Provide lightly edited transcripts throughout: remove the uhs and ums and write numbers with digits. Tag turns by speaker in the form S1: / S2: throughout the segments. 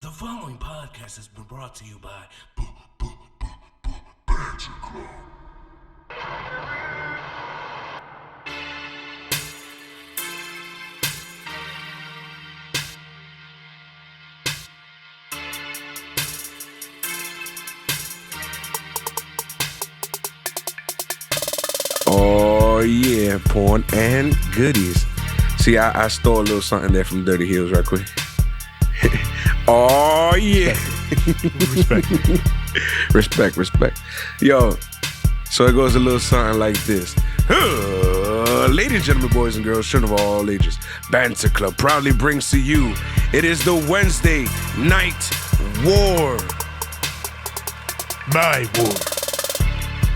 S1: The following podcast has been brought to you by Banter Club.
S2: Oh yeah, porn and goodies. See, I stole a little something there from Dirty Heels right quick. Oh yeah. Respect. Yo, so it goes a little something like this. Ladies and gentlemen, boys and girls, children of all ages, Banter Club proudly brings to you, it is the Wednesday Night War.
S3: My war.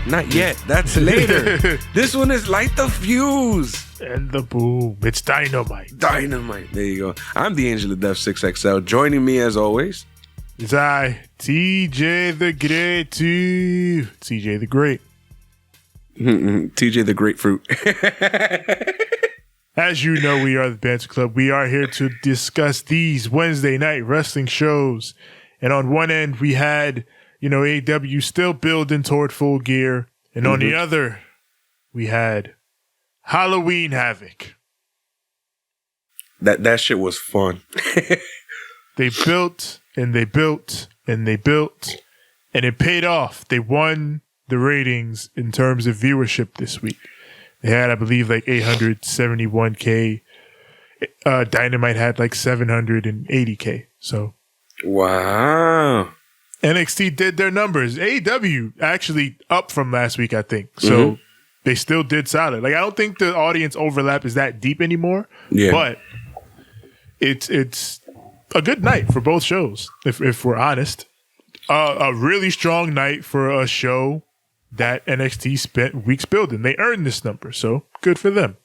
S2: Not yet, that's later. This one is Light the Fuse.
S3: And the boom. It's Dynamite.
S2: Dynamite. There you go. I'm the Angel of Death 6XL. Joining me as always.
S3: It's I, TJ the Great. TJ the Great.
S2: TJ the Grapefruit.
S3: As you know, we are the Banter Club. We are here to discuss these Wednesday night wrestling shows. And on one end, we had, AEW still building toward Full Gear. And on the other, we had Halloween Havoc.
S2: That shit was fun.
S3: They built and they built and they built, and it paid off. They won the ratings in terms of viewership this week. They had, I believe, like 871K. Dynamite had like 780K. So,
S2: wow.
S3: NXT did their numbers. AEW actually up from last week, I think. So they still did solid. Like, I don't think the audience overlap is that deep anymore.
S2: Yeah.
S3: But it's a good night for both shows, if we're honest. A really strong night for a show that NXT spent weeks building. They earned this number, so good for them.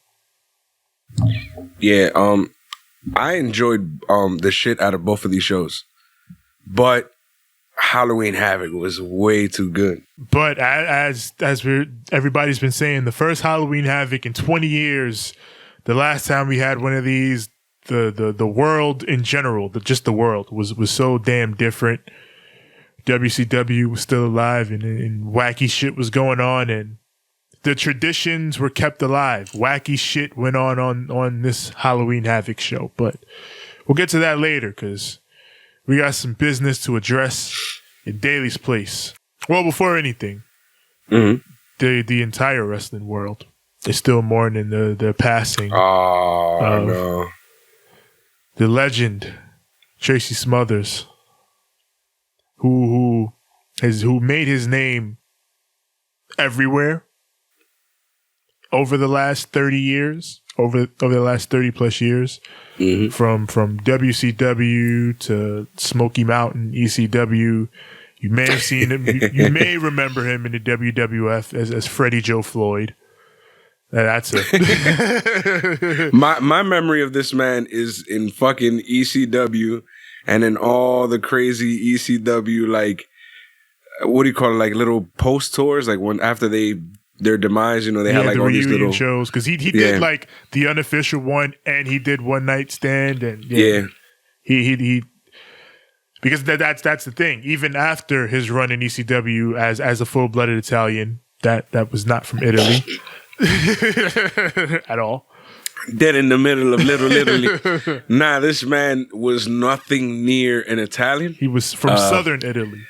S2: Yeah, I enjoyed the shit out of both of these shows. But Halloween Havoc was way too good.
S3: But as everybody's been saying, the first Halloween Havoc in 20 years, the last time we had one of these, the world in general, just the world was so damn different. WCW was still alive and wacky shit was going on, and the traditions were kept alive. Wacky shit went on this Halloween Havoc show, but we'll get to that later because we got some business to address in Daly's place. Well, before anything, the entire wrestling world is still mourning the passing of
S2: no.
S3: the legend Tracy Smothers, who made his name everywhere over the last 30 years, over the last 30 plus years, from WCW to Smoky Mountain, ECW. You may have seen him. You may remember him in the WWF as Freddie Joe Floyd. That's it.
S2: My memory of this man is in fucking ECW and in all the crazy ECW, like, what do you call it, like little post tours, like when after their demise, they had like
S3: the
S2: all these little
S3: shows, because he did like the unofficial one, and he did One Night Stand, and he because that's the thing. Even after his run in ECW as a full-blooded Italian, that was not from Italy at all.
S2: Dead in the middle of Little Italy. Nah, this man was nothing near an Italian.
S3: He was from southern Italy.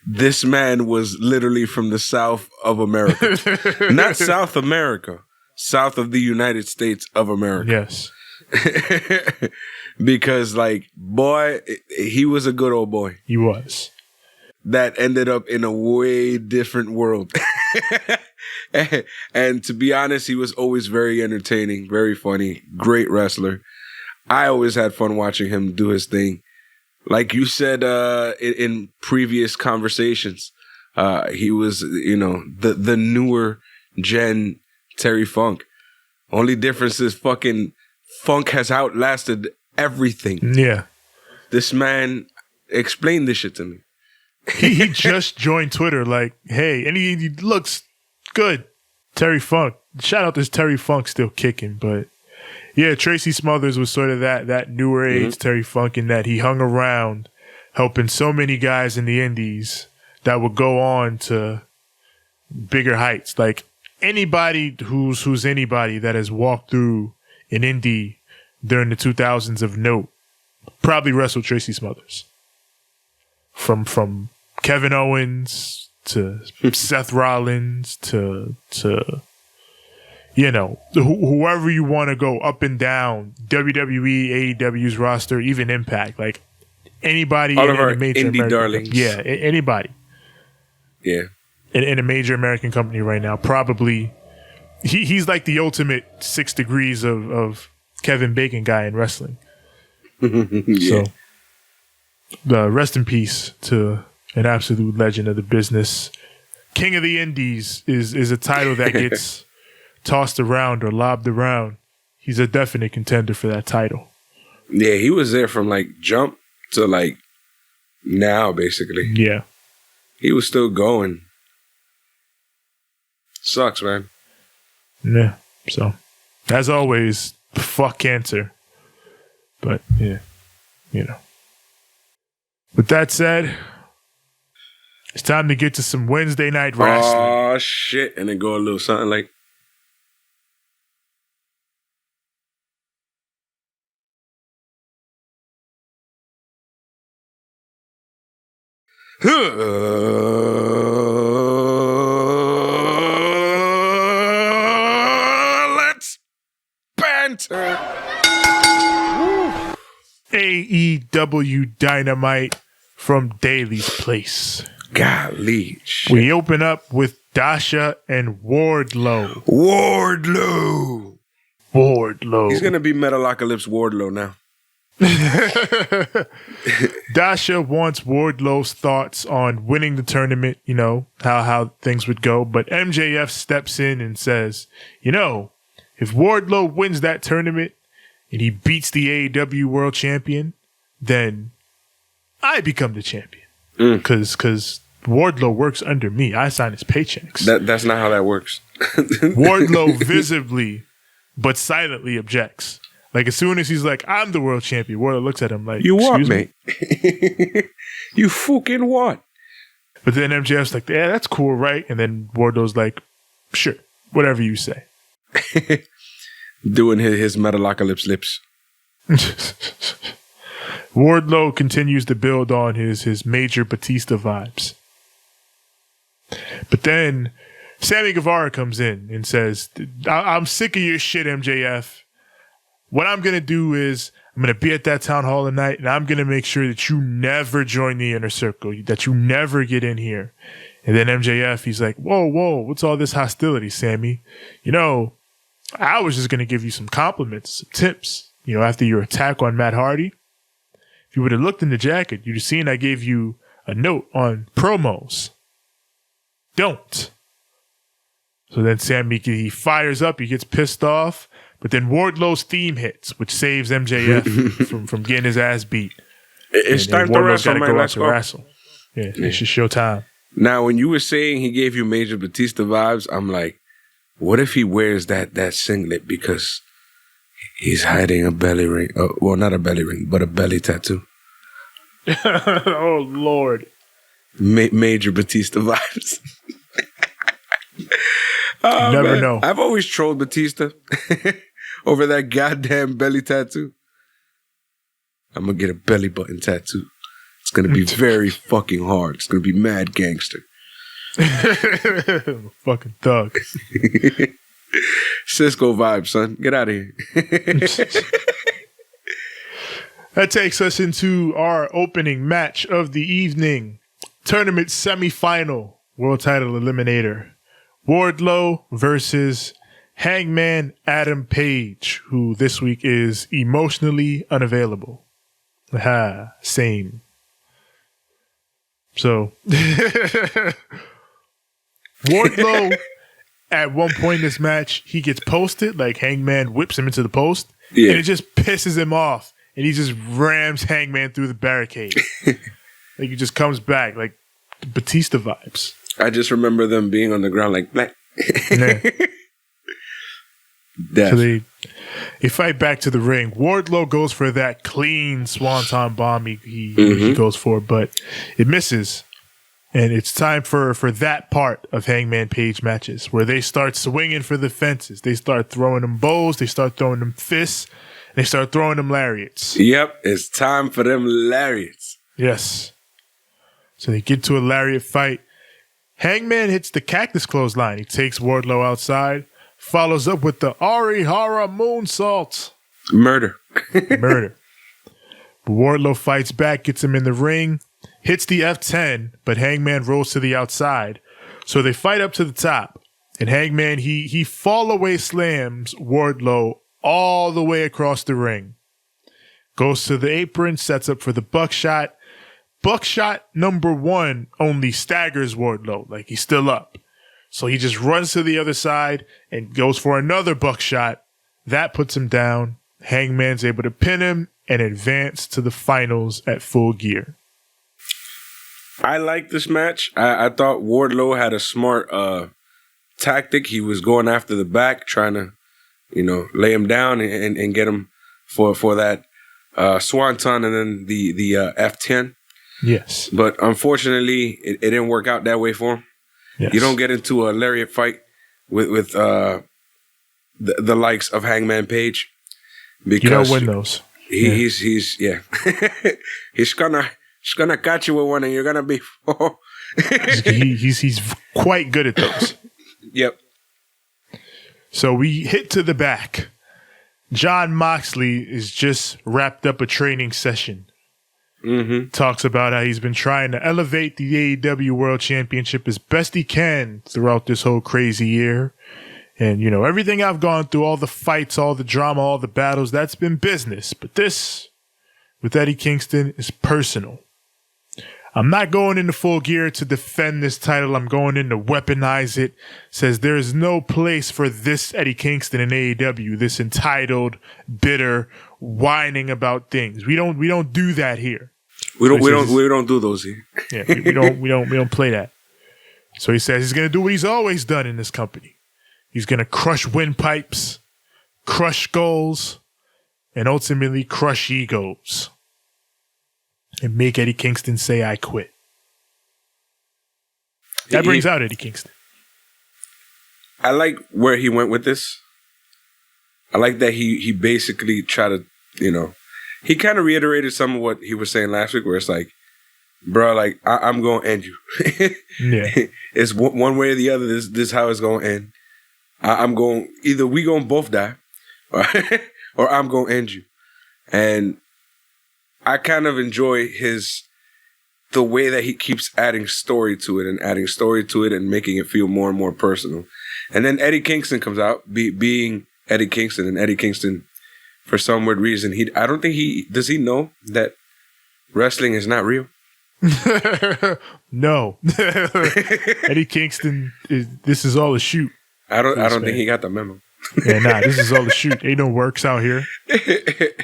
S2: This man was literally from the South of America. Not South America. South of the United States of America.
S3: Yes.
S2: Because, like, boy, he was a good old boy.
S3: He was.
S2: That ended up in a way different world. And to be honest, he was always very entertaining, very funny, great wrestler. I always had fun watching him do his thing. Like you said in previous conversations, he was, the newer gen Terry Funk. Only difference is fucking Funk has outlasted everything.
S3: Yeah.
S2: This man, explain this shit to me.
S3: he just joined Twitter, like, hey, and he looks good. Terry Funk. Shout out to Terry Funk still kicking, but Yeah, Tracy Smothers was sort of that newer age Terry Funk, in that he hung around helping so many guys in the indies that would go on to bigger heights. Like anybody who's anybody that has walked through an indie during the 2000s of note probably wrestled Tracy Smothers. From Kevin Owens to Seth Rollins to whoever you want to go up and down, WWE, AEW's roster, even Impact, like anybody
S2: all
S3: in
S2: of our
S3: a major
S2: indie
S3: American
S2: darlings.
S3: yeah, anybody.
S2: Yeah.
S3: In a major American company right now, probably he's like the ultimate 6 degrees of Kevin Bacon guy in wrestling.
S2: Yeah.
S3: So, rest in peace to an absolute legend of the business. King of the Indies is a title that gets tossed around or lobbed around. He's a definite contender for that title.
S2: Yeah, he was there from like jump to like now, basically.
S3: Yeah.
S2: He was still going. Sucks, man.
S3: Yeah. So, as always, fuck cancer. But, yeah, With that said, it's time to get to some Wednesday night wrestling.
S2: Oh, shit. And then go a little something like. Let's banter.
S3: AEW Dynamite from Daly's Place.
S2: Golly. Shit.
S3: We open up with Dasha and Wardlow. Wardlow.
S2: He's going to be Metalocalypse Wardlow now.
S3: Dasha wants Wardlow's thoughts on winning the tournament, how things would go. But MJF steps in and says, if Wardlow wins that tournament and he beats the AEW World Champion, then I become the champion. Because Wardlow works under me. I sign his paychecks.
S2: That's not how that works.
S3: Wardlow visibly but silently objects. Like, as soon as he's like, I'm the world champion, Wardlow looks at him like,
S2: you what,
S3: excuse me?
S2: mate? You fucking what?
S3: But then MJF's like, yeah, that's cool, right? And then Wardlow's like, sure, whatever you say.
S2: Doing his Metalocalypse lips.
S3: Wardlow continues to build on his major Batista vibes. But then Sammy Guevara comes in and says, I'm sick of your shit, MJF. What I'm going to do is I'm going to be at that town hall tonight, and I'm going to make sure that you never join the inner circle, that you never get in here. And then MJF, he's like, whoa, what's all this hostility, Sammy? I was just going to give you some compliments, some tips, after your attack on Matt Hardy. If you would have looked in the jacket, you'd have seen I gave you a note on promos. Don't. So then Sammy, he fires up, he gets pissed off. But then Wardlow's theme hits, which saves MJF from getting his ass beat.
S2: It's time to wrestle, man. Let's go.
S3: Wrestle. Yeah, it's just showtime.
S2: Now, when you were saying he gave you Major Batista vibes, I'm like, what if he wears that singlet because he's hiding a belly ring? Well, not a belly ring, but a belly tattoo.
S3: Oh, Lord.
S2: Major Batista vibes. Oh,
S3: Never know.
S2: I've always trolled Batista over that goddamn belly tattoo. I'm going to get a belly button tattoo. It's going to be very fucking hard. It's going to be mad gangster.
S3: Fucking thug.
S2: Cisco vibes, son. Get out of here.
S3: That takes us into our opening match of the evening. Tournament semifinal. World title eliminator. Wardlow versus Hangman Adam Page, who this week is emotionally unavailable. Same. So, Wardlow, at one point in this match, he gets posted, like Hangman whips him into the post, and it just pisses him off, and he just rams Hangman through the barricade. Like, he just comes back, like Batista vibes.
S2: I just remember them being on the ground like, black.
S3: Yeah. So They fight back to the ring. Wardlow goes for that clean swanton bomb he goes for, but it misses. And it's time for that part of Hangman Page matches where they start swinging for the fences. They start throwing them bows. They start throwing them fists. They start throwing them lariats.
S2: Yep, it's time for them lariats.
S3: Yes. So they get to a lariat fight. Hangman hits the cactus clothesline. He takes Wardlow outside, follows up with the Arihara moonsault.
S2: Murder.
S3: Murder. But Wardlow fights back, gets him in the ring, hits the F10, but Hangman rolls to the outside. So they fight up to the top. And Hangman, he fall away slams Wardlow all the way across the ring. Goes to the apron, sets up for the buckshot. Buckshot number 1 only staggers Wardlow, like he's still up. So he just runs to the other side and goes for another buckshot. That puts him down. Hangman's able to pin him and advance to the finals at Full Gear.
S2: I like this match. I thought Wardlow had a smart tactic. He was going after the back, trying to, lay him down and get him for that swanton and then the F10.
S3: Yes.
S2: But unfortunately, it didn't work out that way for him.
S3: Yes.
S2: You don't get into a lariat fight with the likes of Hangman Page. Because
S3: you don't win those.
S2: He's he's gonna catch you with one and you're gonna be
S3: he's quite good at those.
S2: Yep.
S3: So we hit to the back. Jon Moxley is just wrapped up a training session.
S2: Mm-hmm.
S3: Talks about how he's been trying to elevate the AEW World Championship as best he can throughout this whole crazy year. And, everything I've gone through, all the fights, all the drama, all the battles, that's been business. But this, with Eddie Kingston, is personal. I'm not going into Full Gear to defend this title. I'm going in to weaponize it. Says there is no place for this Eddie Kingston in AEW, this entitled, bitter, whining about things. We don't do that here.
S2: We don't do those here.
S3: Yeah, we don't play that. So he says he's going to do what he's always done in this company. He's going to crush windpipes, crush skulls, and ultimately crush egos. And make Eddie Kingston say, I quit. That brings out Eddie Kingston.
S2: I like where he went with this. I like that he basically tried to, he kind of reiterated some of what he was saying last week, where it's like, bro, like, I'm going to end you.
S3: Yeah.
S2: It's one way or the other. This is how it's going to end. I'm going, either we going to both die, or I'm going to end you. And I kind of enjoy the way that he keeps adding story to it and making it feel more and more personal. And then Eddie Kingston comes out being Eddie Kingston, and Eddie Kingston, for some weird reason, I don't think does he know that wrestling is not real?
S3: No. Eddie Kingston, this is all a shoot.
S2: I don't think he got the memo.
S3: Yeah, this is all a shoot. Ain't no works out here.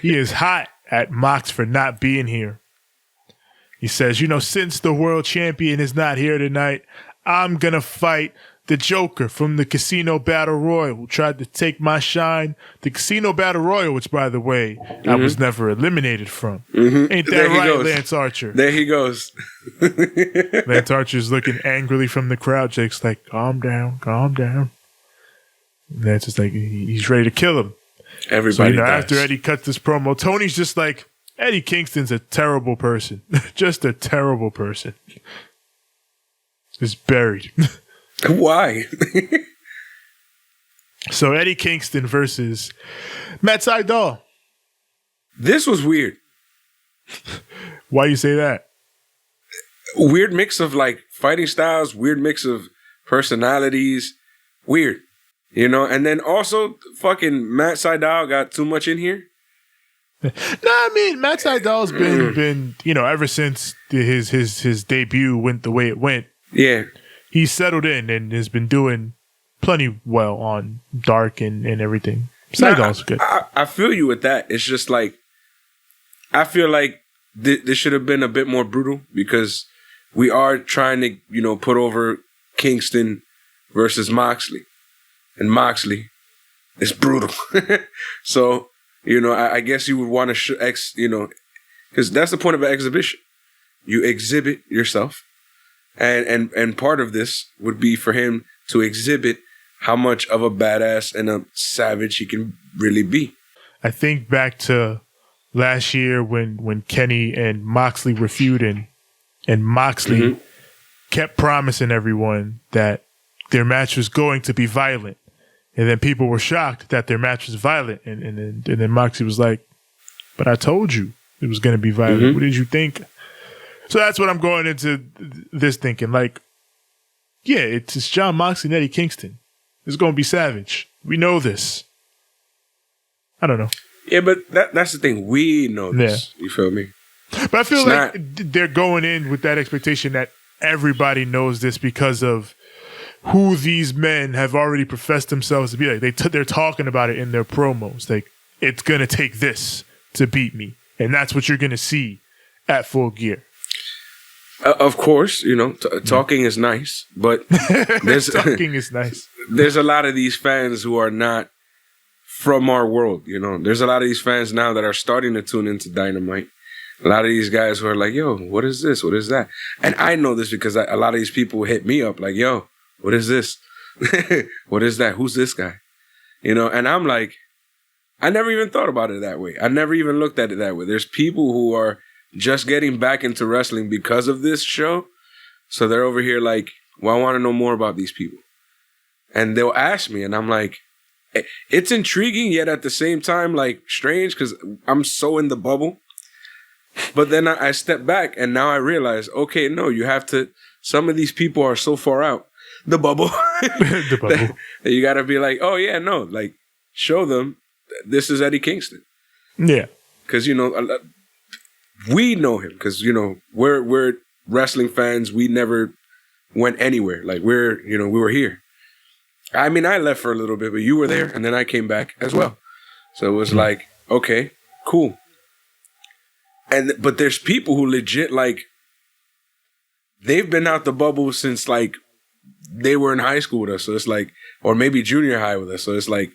S3: He is hot at Mox for not being here. He says, since the world champion is not here tonight, I'm going to fight the Joker from the Casino Battle Royal who tried to take my shine. The Casino Battle Royal, which, by the way, I was never eliminated from. Mm-hmm. Ain't that right, goes. Lance Archer?
S2: There he goes.
S3: Lance Archer's looking angrily from the crowd. Jake's like, calm down, calm down. And Lance is like, he's ready to kill him.
S2: Everybody
S3: so, after Eddie cuts this promo, Tony's just like, Eddie Kingston's a terrible person. Just a terrible person. Just buried.
S2: Why?
S3: So Eddie Kingston versus Matt Sydal.
S2: This was weird.
S3: Why you say that?
S2: Weird mix of like fighting styles, weird mix of personalities. Weird. And then also fucking Matt Sydal got too much in here.
S3: No, I mean, Matt Sydal's been ever since his debut went the way it went.
S2: Yeah.
S3: He's settled in and has been doing plenty well on Dark and everything. Sydal's good.
S2: I feel you with that. It's just like, I feel like this should have been a bit more brutal because we are trying to, put over Kingston versus Moxley. And Moxley It's brutal. So, I guess you would want to, because that's the point of an exhibition. You exhibit yourself. And part of this would be for him to exhibit how much of a badass and a savage he can really be.
S3: I think back to last year when Kenny and Moxley were feuding, and Moxley kept promising everyone that their match was going to be violent. And then people were shocked that their match was violent. And then Moxley was like, but I told you it was going to be violent. What did you think? So that's what I'm going into this thinking. Like, yeah, it's Jon Moxley and Eddie Kingston. It's going to be savage. We know this. I don't know.
S2: Yeah, but that's the thing. We know this. Yeah. You feel me?
S3: But I feel they're going in with that expectation that everybody knows this because of who these men have already professed themselves to be. Like they're talking about it in their promos. Like, it's going to take this to beat me. And that's what you're going to see at Full Gear.
S2: Of course, talking is nice, but
S3: talking is nice.
S2: There's a lot of these fans who are not from our world. There's a lot of these fans now that are starting to tune into Dynamite. A lot of these guys who are like, yo, what is this? What is that? And I know this because a lot of these people hit me up like, yo, what is this? What is that? Who's this guy? And I'm like, I never even thought about it that way. I never even looked at it that way. There's people who are just getting back into wrestling because of this show. So they're over here like, well, I want to know more about these people. And they'll ask me, and I'm like, it's intriguing, yet at the same time, like, strange, because I'm so in the bubble. But then I step back, and now I realize, okay, no, you have to, some of these people are so far out the bubble.
S3: The bubble.
S2: That you got to be like, oh, yeah, no, like, show them this is Eddie Kingston.
S3: Yeah.
S2: Because, we know him because, we're wrestling fans. We never went anywhere. Like, we were here. I mean, I left for a little bit, but you were there, and then I came back as well. So it was like, okay, cool. But there's people who legit, like, they've been out the bubble since, like, they were in high school with us. So it's like, or maybe junior high with us. So it's like,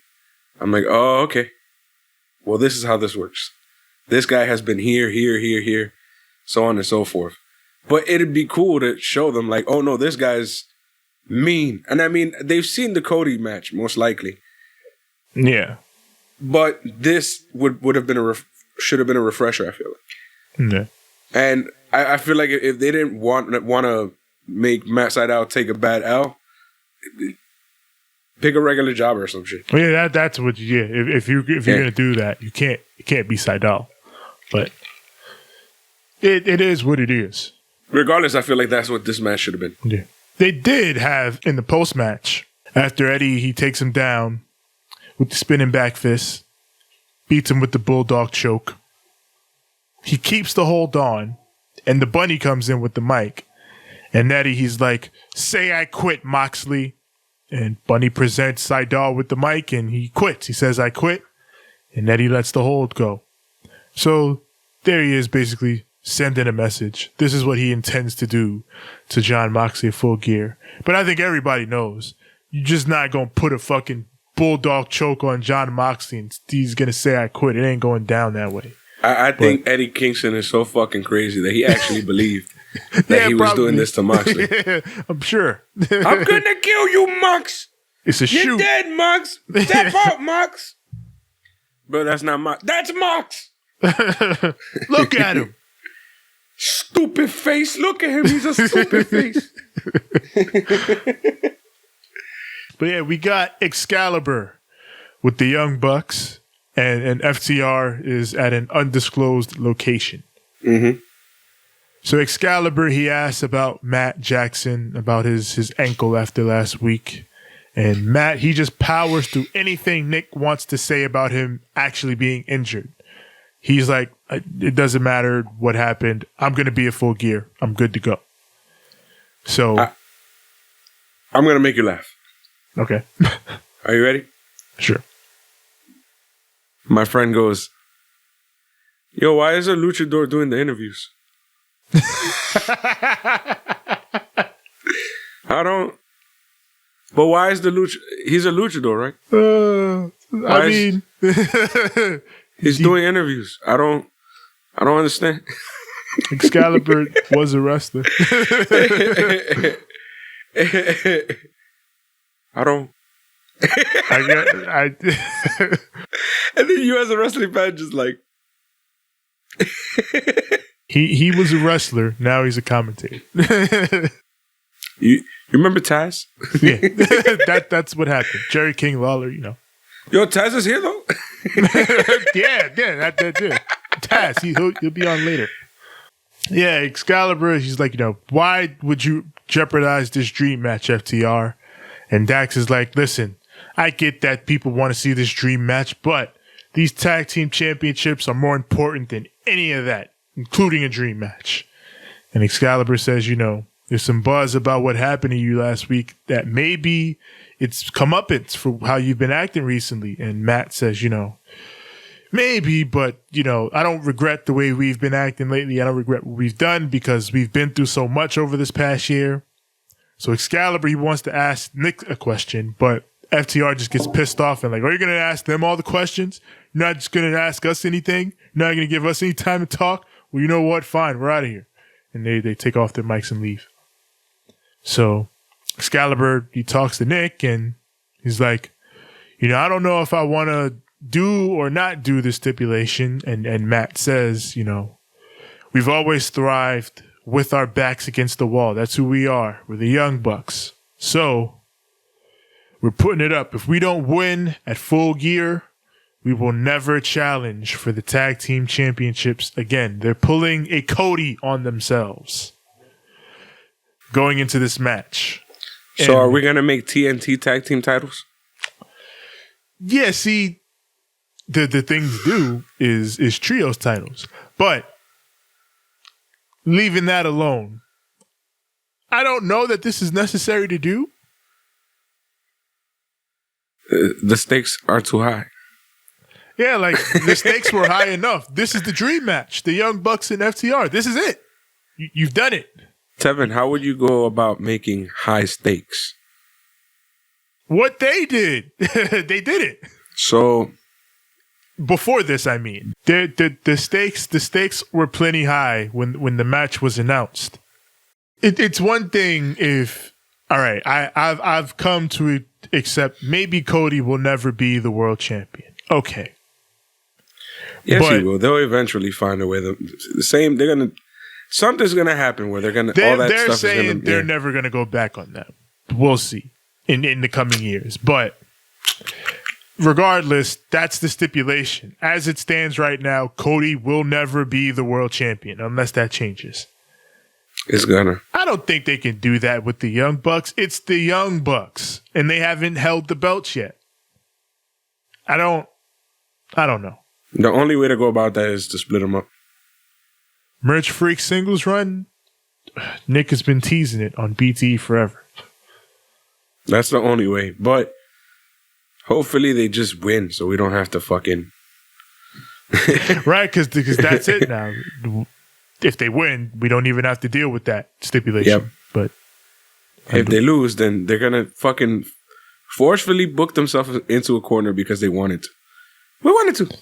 S2: I'm like, oh, okay. Well, this is how this works. This guy has been here, so on and so forth. But it'd be cool to show them, like, oh, no, this guy's mean. And I mean, they've seen the Cody match, most likely.
S3: Yeah.
S2: But this would have been should have been a refresher, I feel like.
S3: Yeah.
S2: And I feel like if they didn't want to make Matt Sydal take a bad L, pick a regular jobber or some shit.
S3: Well, yeah, that's what. Yeah, if you're gonna do that, you can't be Sydal. But it is what it is.
S2: Regardless, I feel like that's what this match should have been.
S3: Yeah, they did have in the post match after Eddie he takes him down with the spinning back fist, beats him with the bulldog choke. He keeps the hold on, and the bunny comes in with the mic, and Eddie he's like, "Say I quit, Moxley." And Bunny presents Sydal with the mic, and he quits. He says, I quit. And Eddie lets the hold go. So there he is, basically sending a message. This is what he intends to do to Jon Moxley at Full Gear. But I think everybody knows you're just not going to put a fucking bulldog choke on Jon Moxley and he's going to say, I quit. It ain't going down that way.
S2: I think Eddie Kingston is so fucking crazy that he actually believed that he was doing this to Moxley.
S3: Yeah, I'm sure.
S2: I'm gonna kill you, Mox.
S3: It's a shoot.
S2: You're dead, Mox. Step out, Mox. Bro, that's not Mox. That's Mox.
S3: Look at him.
S2: Stupid face. Look at him. He's a stupid face.
S3: But yeah, we got Excalibur with the Young Bucks, and FTR is at an undisclosed location.
S2: Mm-hmm.
S3: So Excalibur, he asks about Matt Jackson, about his ankle after last week. And Matt, he just powers through anything Nick wants to say about him actually being injured. He's like, it doesn't matter what happened. I'm going to be at Full Gear. I'm good to go. So
S2: I'm going to make you laugh.
S3: Okay.
S2: Are you ready?
S3: Sure.
S2: My friend goes, yo, why is a luchador doing the interviews? I don't. But why is he's a luchador, right?
S3: I mean,
S2: he's doing interviews. I don't understand.
S3: Excalibur was a wrestler.
S2: I don't.
S3: I
S2: And then you as a wrestling fan just like
S3: he was a wrestler. Now he's a commentator.
S2: you remember Taz?
S3: Yeah, that's what happened. Jerry King Lawler, you know.
S2: Yo, Taz is here though.
S3: yeah, that did. Taz, he'll be on later. Yeah, Excalibur, he's like, you know, why would you jeopardize this dream match, FTR? And Dax is like, listen, I get that people want to see this dream match, but these tag team championships are more important than any of that, including a dream match. And Excalibur says, you know, there's some buzz about what happened to you last week that maybe it's comeuppance for how you've been acting recently. And Matt says, you know, maybe, but, you know, I don't regret the way we've been acting lately. I don't regret what we've done because we've been through so much over this past year. So Excalibur, he wants to ask Nick a question, but FTR just gets pissed off and like, are you going to ask them all the questions? You're not just going to ask us anything? You're not going to give us any time to talk? Well, you know what? Fine, we're out of here. And they take off their mics and leave. So Excalibur, he talks to Nick and he's like, you know, I don't know if I want to do or not do the stipulation. And Matt says, you know, we've always thrived with our backs against the wall. That's who we are. We're the Young Bucks. So we're putting it up. If we don't win at Full Gear, we will never challenge for the tag team championships again. They're pulling a Cody on themselves going into this match.
S2: So are we going to make TNT tag team titles?
S3: Yeah, see, the thing to do is trios titles. But leaving that alone, I don't know that this is necessary to do.
S2: The stakes are too high.
S3: Yeah, like the stakes were high enough. This is the dream match. The Young Bucks and FTR. This is it. You've done it.
S2: Tevin, how would you go about making high stakes?
S3: What they did. They did it.
S2: So
S3: before this, I mean. The stakes were plenty high when the match was announced. It's one thing if all right, I've come to accept maybe Cody will never be the world champion. Okay.
S2: Yes,
S3: but
S2: he will. They'll eventually find a way. The same. They're gonna. Something's gonna happen where they're gonna. All that
S3: they're
S2: stuff
S3: saying
S2: is gonna.
S3: They're never gonna go back on that. We'll see in the coming years. But regardless, that's the stipulation. As it stands right now, Cody will never be the world champion unless that changes.
S2: It's gonna.
S3: I don't think they can do that with the Young Bucks. It's the Young Bucks, and they haven't held the belts yet. I don't know.
S2: The only way to go about that is to split them up.
S3: Merch Freak singles run. Nick has been teasing it on BTE forever.
S2: That's the only way. But hopefully they just win so we don't have to fucking...
S3: Right, because that's it now. If they win, we don't even have to deal with that stipulation. Yep. But
S2: if they lose, then they're going to fucking forcefully book themselves into a corner because they wanted to. We wanted to.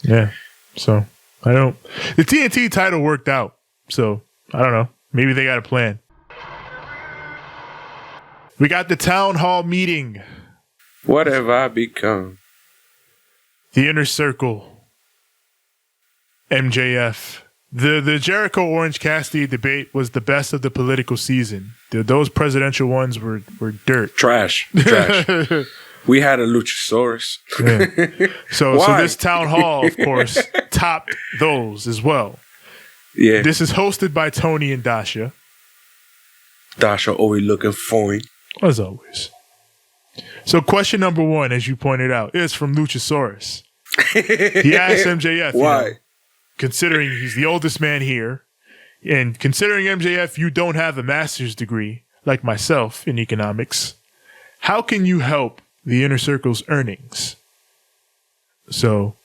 S3: Yeah. So, I don't... The TNT title worked out. So, I don't know. Maybe they got a plan. We got the town hall meeting.
S2: What have I become?
S3: The Inner Circle. MJF. The Jericho Orange Cassidy debate was the best of the political season. Those presidential ones were dirt.
S2: Trash. We had a Luchasaurus.
S3: Yeah. So this town hall, of course, topped those as well.
S2: Yeah.
S3: This is hosted by Tony and Dasha.
S2: Dasha always looking fine.
S3: As always. So question number one, as you pointed out, is from Luchasaurus. He asked MJF,
S2: why?
S3: You know, considering he's the oldest man here, and considering MJF, you don't have a master's degree, like myself, in economics, how can you help the Inner Circle's earnings? So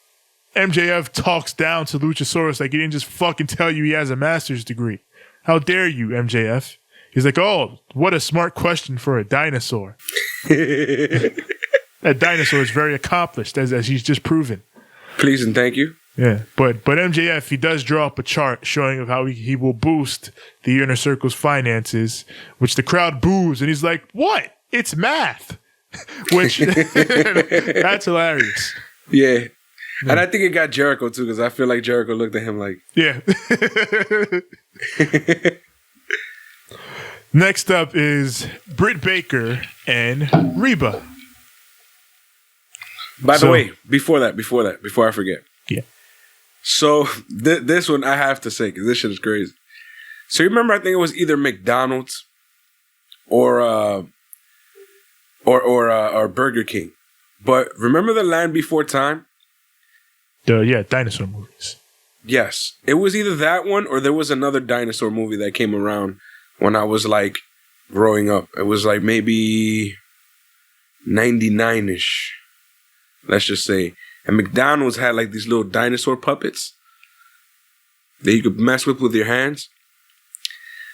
S3: MJF talks down to Luchasaurus like he didn't just fucking tell you he has a master's degree. How dare you, MJF? He's like, oh, what a smart question for a dinosaur. That dinosaur is very accomplished, as he's just proven.
S2: Please and thank you.
S3: Yeah, but MJF, he does draw up a chart showing of how he will boost the Inner Circle's finances, which the crowd boos, and he's like, "What? It's math," which that's hilarious.
S2: Yeah. And I think it got Jericho too, because I feel like Jericho looked at him like,
S3: yeah. Next up is Britt Baker and Reba.
S2: By the way, before I forget.
S3: Yeah.
S2: So this one I have to say, because this shit is crazy. So you remember, I think it was either McDonald's or Burger King. But remember the Land Before Time?
S3: Dinosaur movies.
S2: Yes. It was either that one or there was another dinosaur movie that came around when I was like growing up. It was like maybe 99-ish. Let's just say. And McDonald's had like these little dinosaur puppets that you could mess with your hands.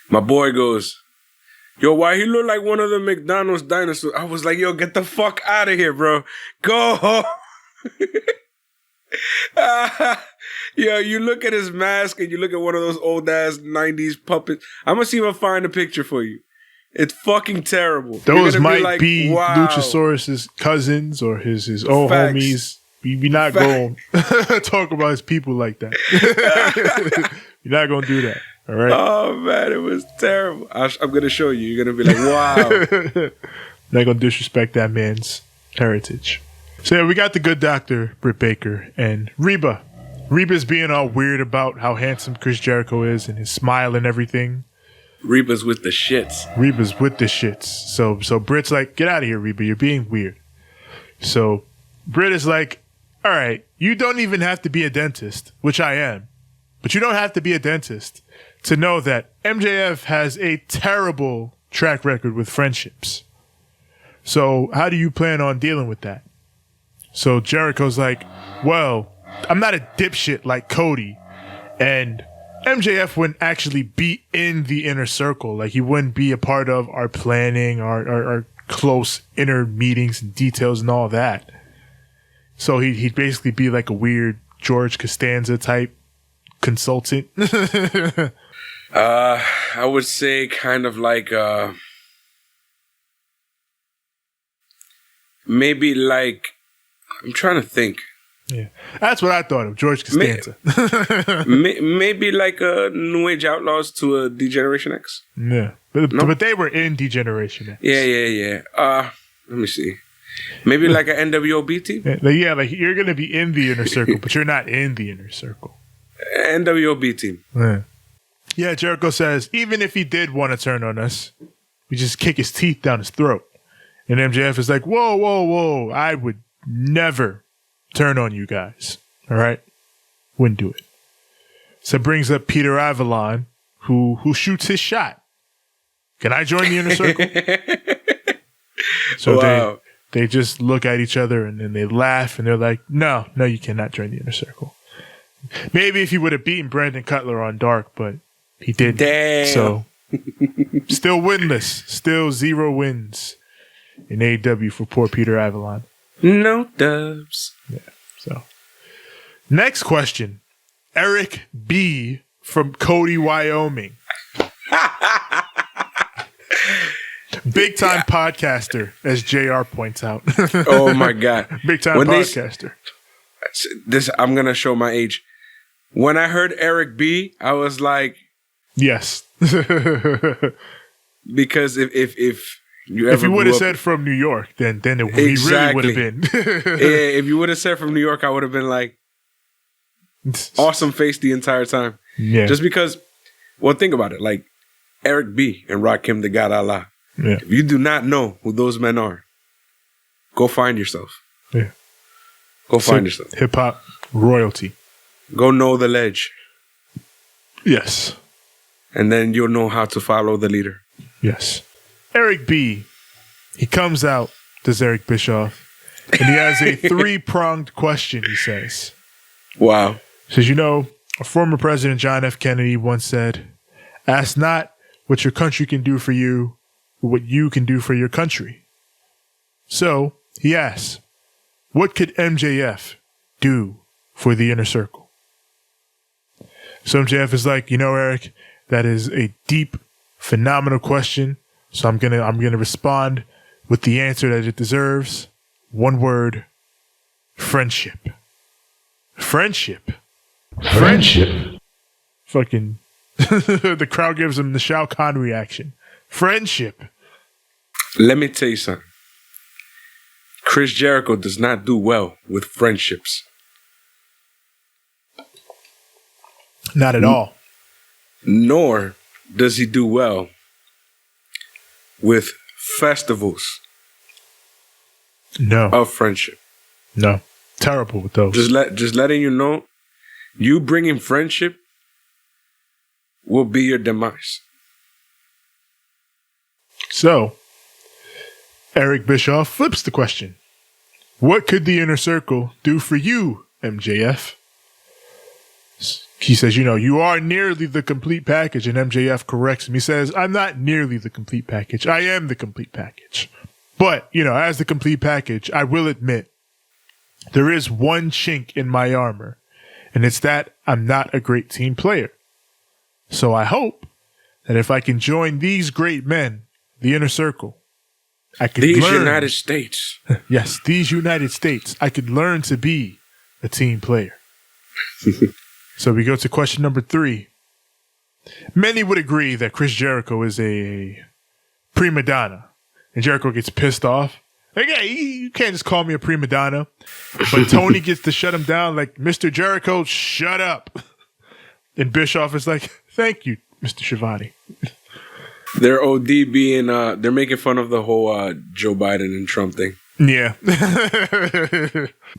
S2: My boy goes, "Yo, why he look like one of the McDonald's dinosaurs?" I was like, "Yo, get the fuck out of here, bro. Go home." Yo, you look at his mask and you look at one of those old ass 90s puppets. I'm gonna see if I find a picture for you. It's fucking terrible.
S3: Those might be Luchasaurus's cousins or his old homies. We not going to talk about his people like that. You're not going to do that. All right.
S2: Oh man, it was terrible. I'm gonna show you. You're gonna be like, wow.
S3: Not gonna disrespect that man's heritage. So yeah, we got the Good Doctor, Britt Baker, and Reba. Reba's being all weird about how handsome Chris Jericho is and his smile and everything.
S2: Reba's with the shits.
S3: Reba's with the shits. So Britt's like, "Get out of here, Reba. You're being weird." So Britt is like, "All right, you don't even have to be a dentist," which I am, but you don't have to be a dentist to know that MJF has a terrible track record with friendships. So how do you plan on dealing with that? So Jericho's like, "Well, I'm not a dipshit like Cody, and MJF wouldn't actually be in the inner circle. Like, he wouldn't be a part of our planning, our close inner meetings and details and all that. So he'd basically be like a weird George Costanza type consultant."
S2: I would say kind of like maybe like, I'm trying to think.
S3: Yeah, that's what I thought of, George Costanza.
S2: Maybe like a New Age Outlaws to a D-Generation X.
S3: Yeah, but they were in D-Generation X.
S2: Yeah. Let me see. Maybe like an NWOB team.
S3: Yeah, like you're gonna be in the inner circle, but you're not in the inner circle.
S2: NWOB team.
S3: Yeah, Jericho says, even if he did want to turn on us, we just kick his teeth down his throat. And MJF is like, whoa, I would never turn on you guys. All right? Wouldn't do it. So it brings up Peter Avalon, who shoots his shot. Can I join the inner circle? So
S2: wow.
S3: they just look at each other and then they laugh and they're like, no, you cannot join the inner circle. Maybe if he would have beaten Brandon Cutler on Dark, but he didn't.
S2: Damn.
S3: So still winless. Still 0 wins in AEW for poor Peter Avalon.
S2: No dubs.
S3: Yeah. So next question. Eric B. from Cody, Wyoming. Big time podcaster, as JR points out.
S2: Oh my God.
S3: Big time podcaster.
S2: I'm going to show my age. When I heard Eric B., I was like,
S3: yes.
S2: Because if you ever,
S3: if you would have said from New York, then it really would have been.
S2: Yeah, if you would have said from New York, I would have been like awesome face the entire time.
S3: Yeah.
S2: Just because, well, think about it. Like Eric B. and Rakim the God Allah.
S3: Yeah.
S2: If you do not know who those men are, go find yourself.
S3: Yeah.
S2: Go find yourself.
S3: Hip hop royalty.
S2: Go know the ledge.
S3: Yes.
S2: And then you'll know how to follow the leader.
S3: Yes. Eric B. He comes out, does Eric Bischoff, and he has a 3-pronged question, he says.
S2: Wow.
S3: He says, a former President John F. Kennedy once said, "Ask not what your country can do for you, but what you can do for your country." So, He asks, what could MJF do for the inner circle? So MJF is like, Eric, that is a deep, phenomenal question. So I'm gonna respond with the answer that it deserves. One word: friendship. Friendship. Fucking the crowd gives him the Shao Kahn reaction. Friendship.
S2: Let me tell you something. Chris Jericho does not do well with friendships.
S3: Not at all.
S2: Nor does he do well with festivals of friendship.
S3: No. Terrible with those.
S2: Just letting you know, you bringing friendship will be your demise.
S3: So, Eric Bischoff flips the question. What could the inner circle do for you, MJF? He says, you are nearly the complete package. And MJF corrects him. He says, I'm not nearly the complete package. I am the complete package. But, as the complete package, I will admit, there is one chink in my armor. And it's that I'm not a great team player. So I hope that if I can join these great men, the inner circle, I could learn. These
S2: United States.
S3: Yes, these United States. I could learn to be a team player. So we go to question number 3. Many would agree that Chris Jericho is a prima donna. And Jericho gets pissed off. Like, hey, you can't just call me a prima donna. But Tony gets to shut him down like, Mr. Jericho, shut up. And Bischoff is like, thank you, Mr. Schiavone.
S2: They're OD being, they're making fun of the whole Joe Biden and Trump thing.
S3: Yeah.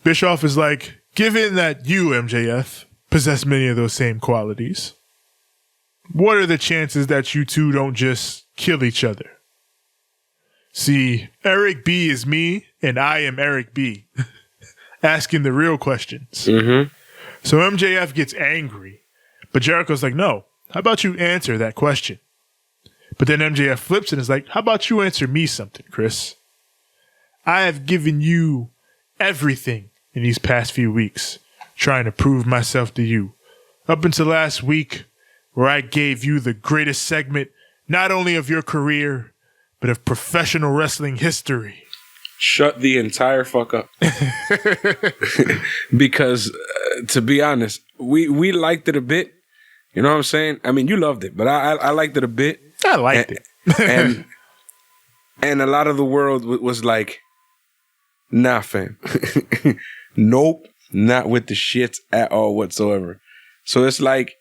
S3: Bischoff is like, given that you, MJF, possess many of those same qualities, what are the chances that you two don't just kill each other? See, Eric B is me, and I am Eric B. Asking the real questions.
S2: Mm-hmm.
S3: So MJF gets angry, but Jericho's like, no, how about you answer that question? But then MJF flips and is like, how about you answer me something, Chris? I have given you everything in these past few weeks, trying to prove myself to you. Up until last week, where I gave you the greatest segment, not only of your career, but of professional wrestling history.
S2: Shut the entire fuck up. Because, to be honest, we liked it a bit. You know what I'm saying? I mean, you loved it, but I liked it a bit.
S3: I liked it.
S2: and a lot of the world was like, nah, fam. Nope, not with the shits at all whatsoever. So it's like,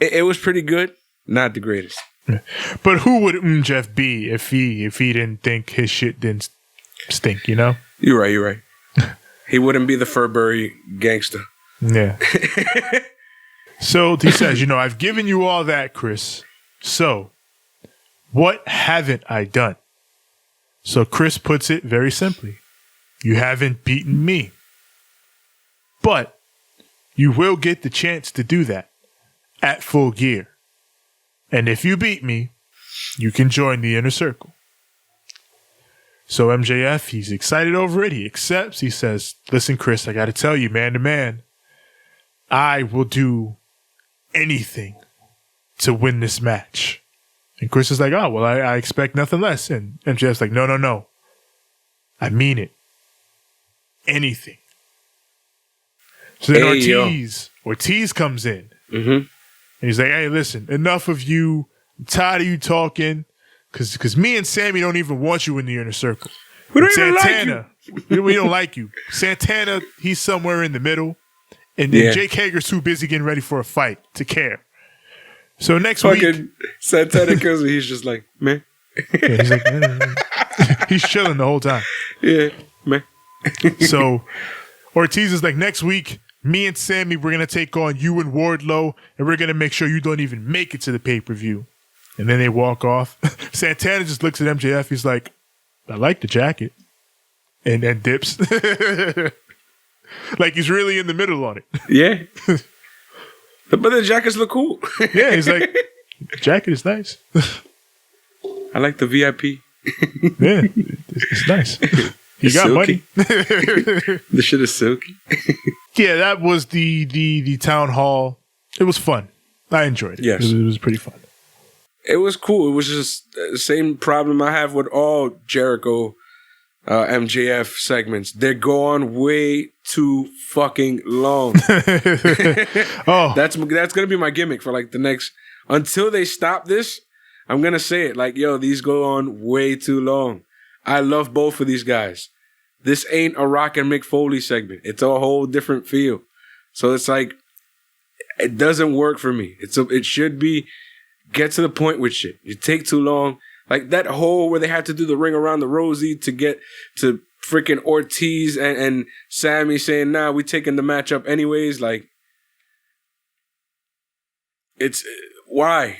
S2: it was pretty good, not the greatest.
S3: But who would Jeff be if he didn't think his shit didn't stink, You're
S2: right. He wouldn't be the Furbury gangster.
S3: Yeah. So he says, I've given you all that, Chris. So, what haven't I done? So Chris puts it very simply. You haven't beaten me. But you will get the chance to do that at Full Gear. And if you beat me, you can join the inner circle. So MJF, he's excited over it. He accepts. He says, listen, Chris, I got to tell you, man to man, I will do anything to win this match. And Chris is like, oh, well, I expect nothing less. And MJF's like, no. I mean it. Anything. So then Ortiz comes in.
S2: Mm-hmm.
S3: And he's like, hey, listen, enough of you. I'm tired of you talking. Because me and Sammy don't even want you in the inner circle.
S2: We don't even like you.
S3: We don't like you. Santana, he's somewhere in the middle. And then Jake Hager's too busy getting ready for a fight to care. So next week,
S2: Santana comes and he's just like, man.
S3: Yeah, he's like, he's chilling the whole time.
S2: Yeah, man.
S3: So Ortiz is like, next week, me and Sammy, we're going to take on you and Wardlow, and we're going to make sure you don't even make it to the pay-per-view. And then they walk off. Santana just looks at MJF. He's like, I like the jacket. And then dips. Like he's really in the middle on it.
S2: Yeah. But the jackets look cool.
S3: Yeah, he's like, the jacket is nice.
S2: I like the VIP.
S3: Yeah, it's nice. He got
S2: silky.
S3: money.
S2: The shit is silky.
S3: Yeah, that was the town hall. It was fun. I enjoyed it.
S2: Yes.
S3: It was pretty fun.
S2: It was cool. It was just the same problem I have with all Jericho MJF segments. They go on way too fucking long.
S3: Oh,
S2: That's gonna be my gimmick for like the next, until they stop this. I'm gonna say it like, yo, these go on way too long. I love both of these guys. This ain't a Rock and Mick Foley segment. It's a whole different feel. So it's like, it doesn't work for me. It should be, get to the point with shit. You take too long. Like that whole where they had to do the ring around the Rosie to get to freaking Ortiz and Sammy saying, nah, we taking the matchup anyways. Like, it's, why?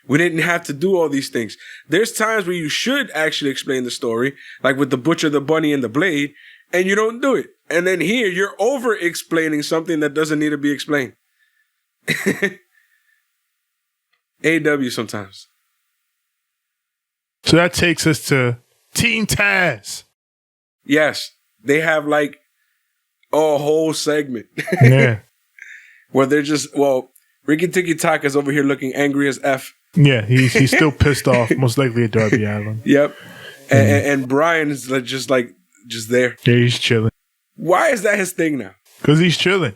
S2: We didn't have to do all these things. There's times where you should actually explain the story, like with the Butcher, the Bunny, and the Blade, and you don't do it. And then here, you're over-explaining something that doesn't need to be explained. AW sometimes.
S3: so that takes us to Team Taz.
S2: Yes, they have like a whole segment
S3: Yeah.
S2: where they're just, well, Ricky Tiki Taka's over here looking angry as F.
S3: Yeah, he's still pissed off, most likely at Darby Allin.
S2: Yep. And Brian is just there.
S3: Yeah, he's chilling.
S2: Why is that his thing now?
S3: Because he's chilling.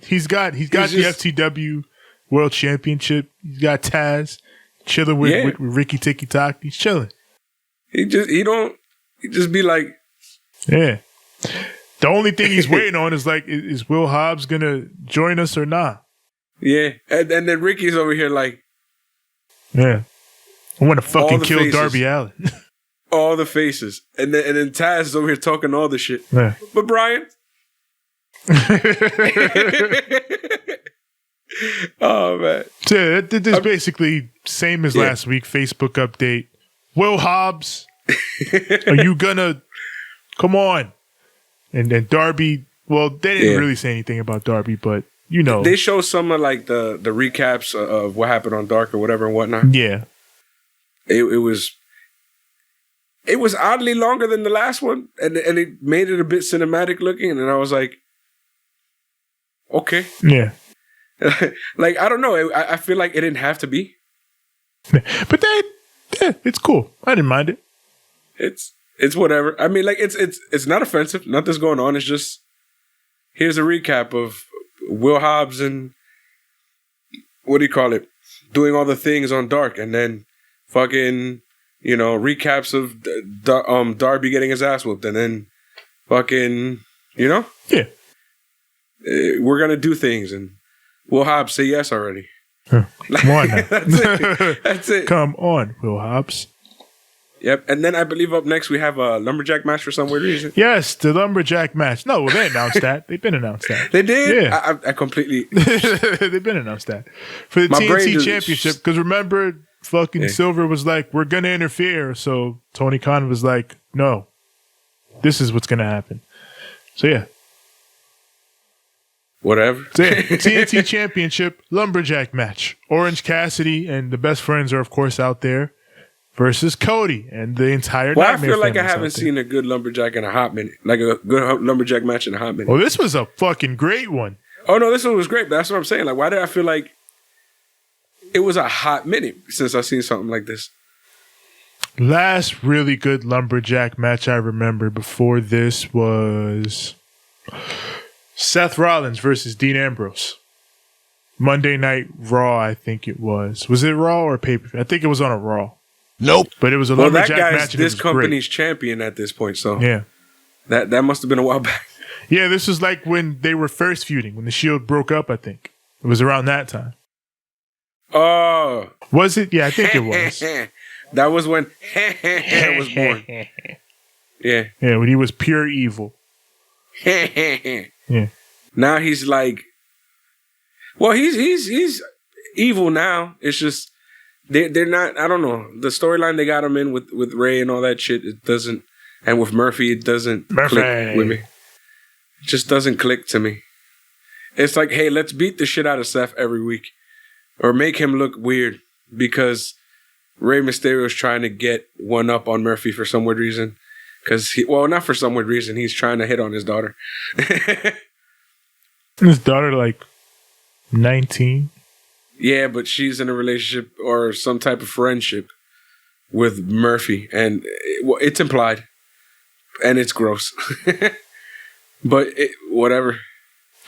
S3: he's got the
S2: just-
S3: FTW World Championship. He's got Taz chilling with Ricky Tiki Tak. He's chilling.
S2: He just be like,
S3: Yeah. The only thing he's waiting on is like, is Will Hobbs gonna join us or not?
S2: yeah. And then Ricky's over here like,
S3: Yeah. I want to fucking
S2: the
S3: kill
S2: faces.
S3: Darby Allin.
S2: all the faces. And then Taz is over here talking all the shit.
S3: Yeah.
S2: But Brian. Oh, man.
S3: So yeah, this is basically same as
S2: Yeah.
S3: last week. Facebook update. Will Hobbs, are you gonna come on? And then Darby. Well, they didn't really say anything about Darby, but you know,
S2: They show some of like the recaps of what happened on Dark or whatever and whatnot.
S3: yeah,
S2: It was oddly longer than the last one, and it made it a bit cinematic looking. And I was like, okay.
S3: yeah.
S2: Like, I don't know. I feel like it didn't have to be.
S3: But it's cool. I didn't mind it.
S2: It's whatever. I mean, like, it's not offensive. Nothing's going on. It's just, here's a recap of Will Hobbs and, what do you call it? Doing all the things on Dark, and then fucking, you know, recaps of Darby getting his ass whooped, and then fucking, you know?
S3: Yeah.
S2: We're going to do things, and Will Hobbs say yes already.
S3: Come on now.
S2: That's it.
S3: Come on, Will Hobbs.
S2: Yep. And then I believe up next we have a lumberjack match for some weird reason.
S3: Yes, the lumberjack match. No, well, they announced that. They've been announced that.
S2: They did?
S3: Yeah.
S2: I completely...
S3: They've been announced that. For the
S2: My brain
S3: TNT
S2: just-
S3: Championship, because remember, fucking Silver was like, we're going to interfere. So Tony Khan was like, no, this is what's going to happen. So yeah.
S2: Whatever.
S3: So yeah, TNT Championship lumberjack match. Orange Cassidy and the best friends are, of course, out there versus Cody and the entire
S2: Well, I
S3: Nightmare
S2: feel like I
S3: family's
S2: haven't
S3: out there.
S2: seen a good lumberjack in a hot minute. Like a good lumberjack match in a hot minute.
S3: Well, this was a fucking great one.
S2: Oh, no, this one was great. But that's what I'm saying. Like, why did I feel like it was a hot minute since I've seen something like this?
S3: Last really good lumberjack match I remember before this was Seth Rollins versus Dean Ambrose. Monday Night Raw, I think it was. Was it Raw or pay-per-view? I think it was on a Raw.
S1: Nope.
S3: But it was a
S2: Well, that
S3: lumberjack
S2: guy's
S3: match. And
S2: this
S3: it was
S2: company's champion at this point. So
S3: great. Yeah.
S2: that must have been a while back.
S3: Yeah, this was like when they were first feuding, when the Shield broke up, I think. It was around that time.
S2: Oh.
S3: Was it? Yeah, I think it was.
S2: That was when was born. Yeah.
S3: Yeah, when he was pure evil. Yeah.
S2: Now he's like, well, he's evil now. It's just they're not. I don't know, the storyline they got him in with Ray and all that shit. It doesn't, and with Murphy, it doesn't click with me. It just doesn't click to me. It's like, hey, let's beat the shit out of Seth every week, or make him look weird because Rey Mysterio's trying to get one up on Murphy for some weird reason. Because, not for some weird reason. He's trying to hit on his daughter.
S3: His daughter, like, 19?
S2: Yeah, but she's in a relationship or some type of friendship with Murphy. And it's implied. And it's gross. But whatever.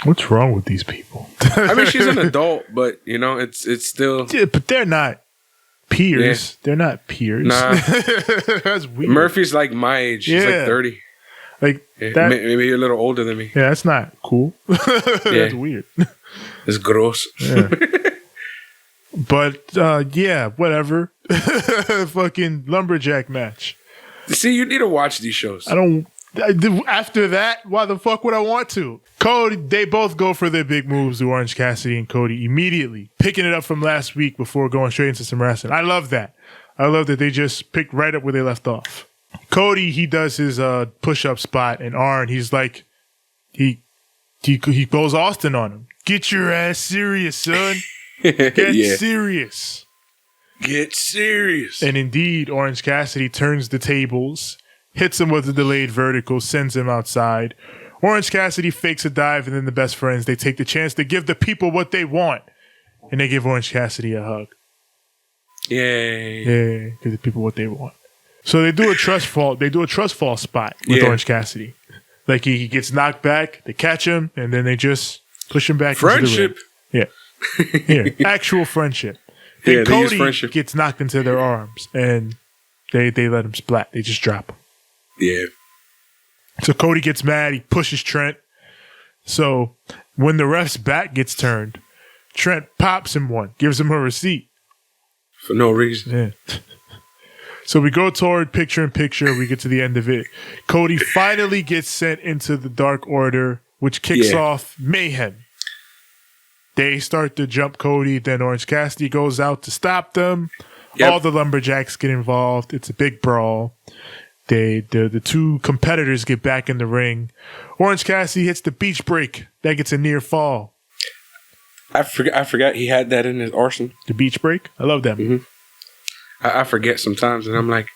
S3: What's wrong with these people?
S2: I mean, she's an adult, but, it's still...
S3: Yeah, but they're not peers.
S2: Yeah.
S3: They're not peers.
S2: Nah.
S3: That's weird.
S2: Murphy's like my age. She's like 30.
S3: Like,
S2: yeah, maybe you're a little older than me.
S3: Yeah, that's not cool. That's weird.
S2: It's gross.
S3: Yeah. But, whatever. Fucking lumberjack match.
S2: See, you need to watch these shows.
S3: After that, why the fuck would I want to? Cody, they both go for their big moves to Orange Cassidy and Cody immediately, picking it up from last week before going straight into some wrestling. I love that. I love that they just picked right up where they left off. Cody, he does his push-up spot, and Arn, he's like, he goes Austin on him. Get your ass serious, son. Get serious.
S2: Get serious.
S3: And indeed, Orange Cassidy turns the tables, hits him with a delayed vertical, sends him outside. Orange Cassidy fakes a dive, and then the best friends, they take the chance to give the people what they want. And they give Orange Cassidy a hug.
S2: Yay.
S3: Yeah, give the people what they want. So they do a trust fall. They do a trust fall spot with Orange Cassidy. Like he gets knocked back, they catch him, and then they just push him back.
S2: Friendship.
S3: Into the ring. Yeah. Actual friendship. Then Cody gets knocked into their arms, and they let him splat. They just drop him.
S2: Yeah.
S3: So Cody gets mad. He pushes Trent. So when the ref's back gets turned, Trent pops him one, gives him a receipt.
S2: For no reason.
S3: Yeah. So we go toward picture-in-picture. We get to the end of it. Cody finally gets sent into the Dark Order, which kicks off mayhem. They start to jump Cody. Then Orange Cassidy goes out to stop them. Yep. All the lumberjacks get involved. It's a big brawl. The two competitors get back in the ring. Orange Cassidy hits the beach break. That gets a near fall.
S2: I forgot he had that in his arsenal.
S3: The beach break? I love that.
S2: Mm-hmm. I forget sometimes, and I'm like,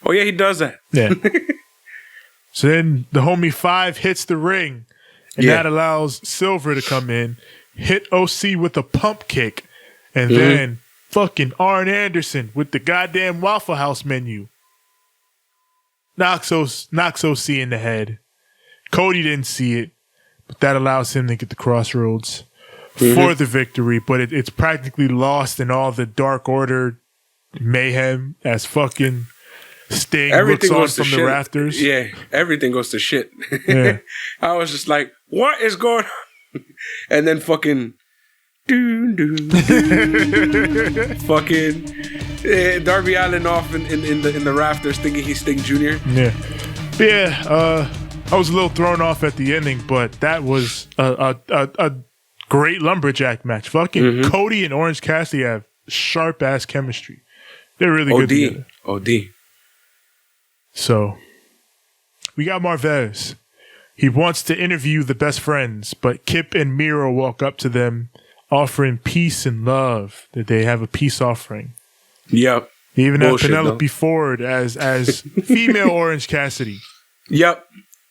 S2: oh yeah, he does that.
S3: Yeah. So then the homie 5 hits the ring, and that allows Silver to come in, hit OC with a pump kick, and then fucking Arn Anderson with the goddamn Waffle House menu. Knocks OC in the head. Cody didn't see it, but that allows him to get the crossroads for the victory, but it's practically lost in all the Dark Order mayhem as fucking Sting looks on from the rafters.
S2: Yeah, everything goes to shit.
S3: Yeah.
S2: I was just like, what is going on? And then fucking fucking Darby Allin off in the rafters thinking he's Sting Jr.
S3: Yeah. I was a little thrown off at the ending, but that was a great lumberjack match. Fucking Cody and Orange Cassidy have sharp ass chemistry. They're really good together.
S2: OD.
S3: So, we got Marvez. He wants to interview the best friends, but Kip and Miro walk up to them, offering peace and love. That they have a peace offering.
S2: Yep.
S3: They even have Penelope Ford as female Orange Cassidy.
S2: Yep.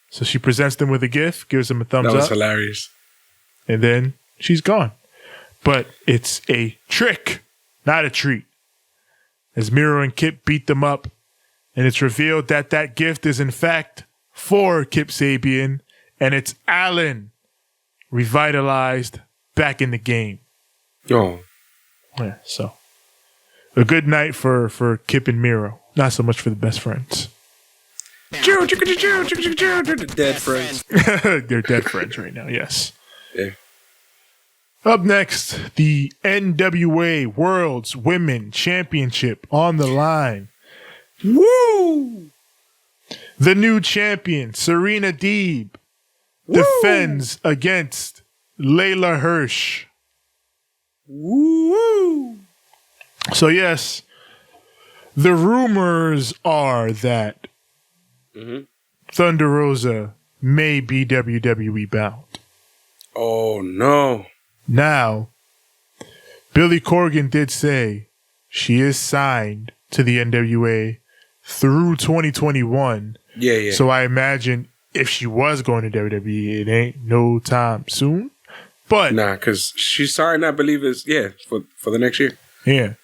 S3: So she presents them with a gift, gives them a thumbs up.
S2: That was hilarious.
S3: And then she's gone. But it's a trick, not a treat. As Miro and Kip beat them up, and it's revealed that that gift is in fact for Kip Sabian, and it's Alan revitalized back in the game.
S2: Oh.
S3: Yeah, so a good night for Kip and Miro. Not so much for the best friends.
S2: They're dead friends.
S3: They're dead friends right now, yes.
S2: Yeah.
S3: Up next, the NWA World's Women Championship on the line.
S2: Woo!
S3: The new champion, Serena Deeb, defends against Layla Hirsch.
S2: Woo!
S3: So yes, the rumors are that Thunder Rosa may be WWE bound.
S2: Oh no.
S3: Now, Billy Corgan did say she is signed to the NWA through 2021,
S2: Yeah, yeah.
S3: So I imagine if she was going to WWE, it ain't no time soon. But
S2: nah, because she signed, I believe, for the next year.
S3: yeah.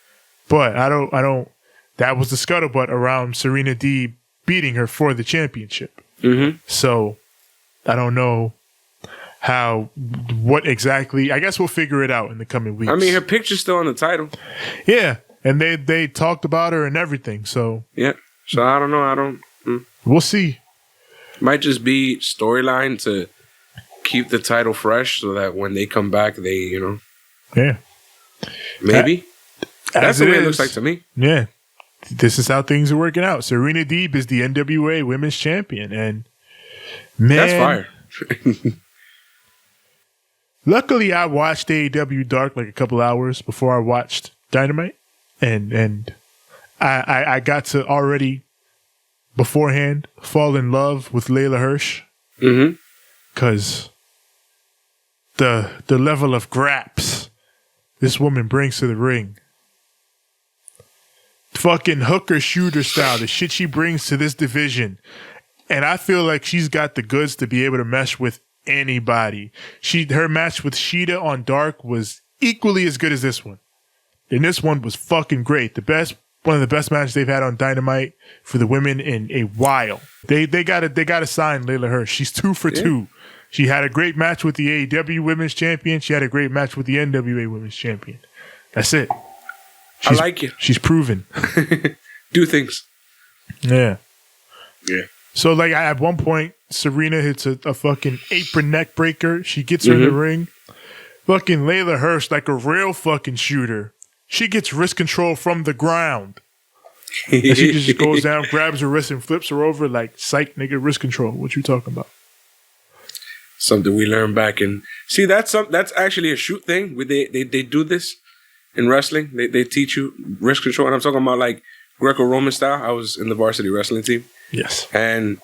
S3: But I don't. That was the scuttlebutt around Serena Deeb beating her for the championship.
S2: Mm-hmm.
S3: So I don't know what exactly. I guess we'll figure it out in the coming weeks.
S2: I mean, her picture's still on the title.
S3: Yeah, and they talked about her and everything. So
S2: yeah. So I don't know.
S3: We'll see.
S2: Might just be storyline to keep the title fresh, so that when they come back, they
S3: Yeah.
S2: Maybe. That's the way it looks like to me.
S3: Yeah. This is how things are working out. Serena Deeb is the NWA Women's Champion, and man,
S2: that's fire.
S3: Luckily, I watched AEW Dark like a couple hours before I watched Dynamite, and I got to already beforehand fall in love with Layla Hirsch, because the level of graps this woman brings to the ring. Fucking hooker shooter style, the shit she brings to this division. And I feel like she's got the goods to be able to mesh with anybody. Her match with Sheeta on Dark was equally as good as this one. And this one was fucking great. One of the best matches they've had on Dynamite for the women in a while. They gotta sign Layla Hirsch. She's 2 for 2. She had a great match with the AEW Women's Champion. She had a great match with the NWA Women's Champion. That's it.
S2: I like it.
S3: She's proven.
S2: Do things.
S3: Yeah.
S2: Yeah.
S3: So, like, at one point, Serena hits a fucking apron neck breaker. She gets her in the ring. Fucking Layla Hirsch, like a real fucking shooter. She gets wrist control from the ground. And she just goes down, grabs her wrist, and flips her over like, psych, nigga, wrist control. What you talking about?
S2: Something we learned back in. See, that's actually a shoot thing. They do this in wrestling. They teach you wrist control. And I'm talking about like Greco-Roman style. I was in the varsity wrestling team.
S3: Yes.
S2: And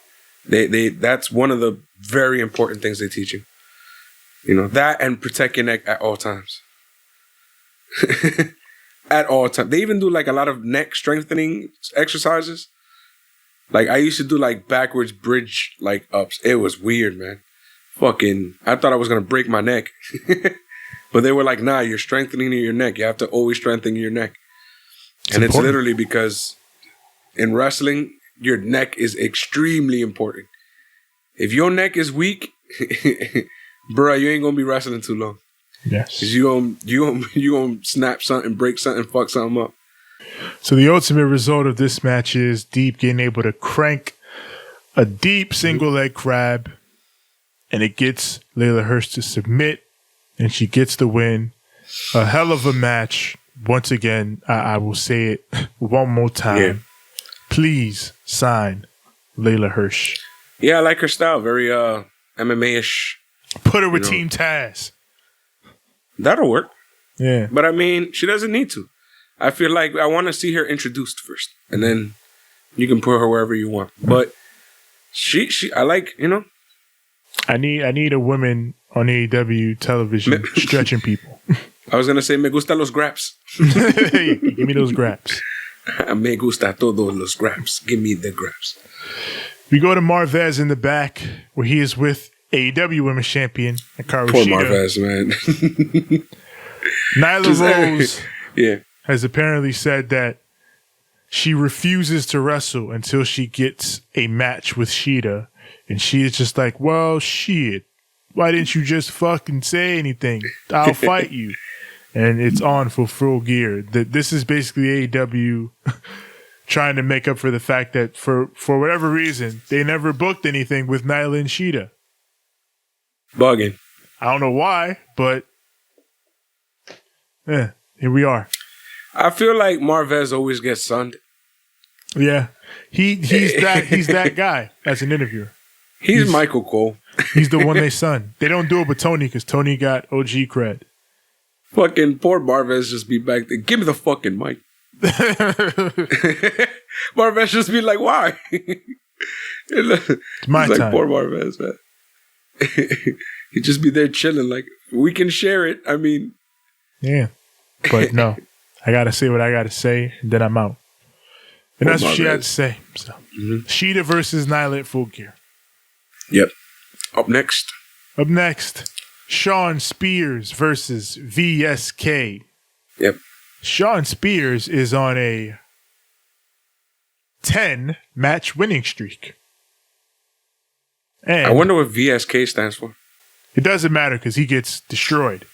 S2: that's one of the very important things they teach you. That and protect your neck at all times. At all times. They even do like a lot of neck strengthening exercises. Like I used to do like backwards bridge like ups. It was weird, man. I thought I was going to break my neck. But they were like, nah, you're strengthening your neck. You have to always strengthen your neck. It's literally because in wrestling, your neck is extremely important. If your neck is weak, bruh, you ain't going to be wrestling too long.
S3: Yes.
S2: Because you gonna snap something, break something, fuck something up.
S3: So the ultimate result of this match is Deep getting able to crank a deep single leg crab, and it gets Layla Hirsch to submit, and she gets the win. A hell of a match. Once again, I will say it one more time. Yeah. Please sign Layla Hirsch.
S2: Yeah, I like her style. Very MMA-ish.
S3: Put her with Team Taz.
S2: That'll work.
S3: Yeah.
S2: But I mean, she doesn't need to. I feel like I want to see her introduced first. And then you can put her wherever you want. But I like,
S3: I need a woman on AEW television stretching people.
S2: I was going to say, me gusta los graps.
S3: Give me those graps.
S2: Me gusta todos los graps. Give me the graps.
S3: We go to Marvez in the back, where he is with AEW Women's Champion Hikaru
S2: Poor
S3: Shida.
S2: Marvez, man.
S3: Nyla Rose has apparently said that she refuses to wrestle until she gets a match with Shida. And she is just like, well, shit. Why didn't you just fucking say anything? I'll fight you. And it's on for full gear. This is basically AEW trying to make up for the fact that for whatever reason, they never booked anything with Nyla and Shida.
S2: Bugging.
S3: I don't know why, but here we are.
S2: I feel like Marvez always gets sunned.
S3: Yeah. He's that guy as an interviewer.
S2: He's Michael Cole.
S3: He's the one they son. They don't do it with Tony because Tony got OG cred.
S2: Fucking poor Marvez just be back there. Give me the fucking mic. Marvez just be like, why?
S3: It's my time.
S2: Poor Marvez, man. He'd just be there chilling. Like, we can share it. I mean.
S3: Yeah. But no. I got to say what I got to say, and then I'm out. And that's what she had to say. So, Sheeta versus Nyla at Full Gear.
S2: Yep. Up next,
S3: Shawn Spears versus VSK.
S2: Yep.
S3: Shawn Spears is on a 10-match winning streak. And
S2: I wonder what VSK stands for.
S3: it doesn't matter because he gets destroyed.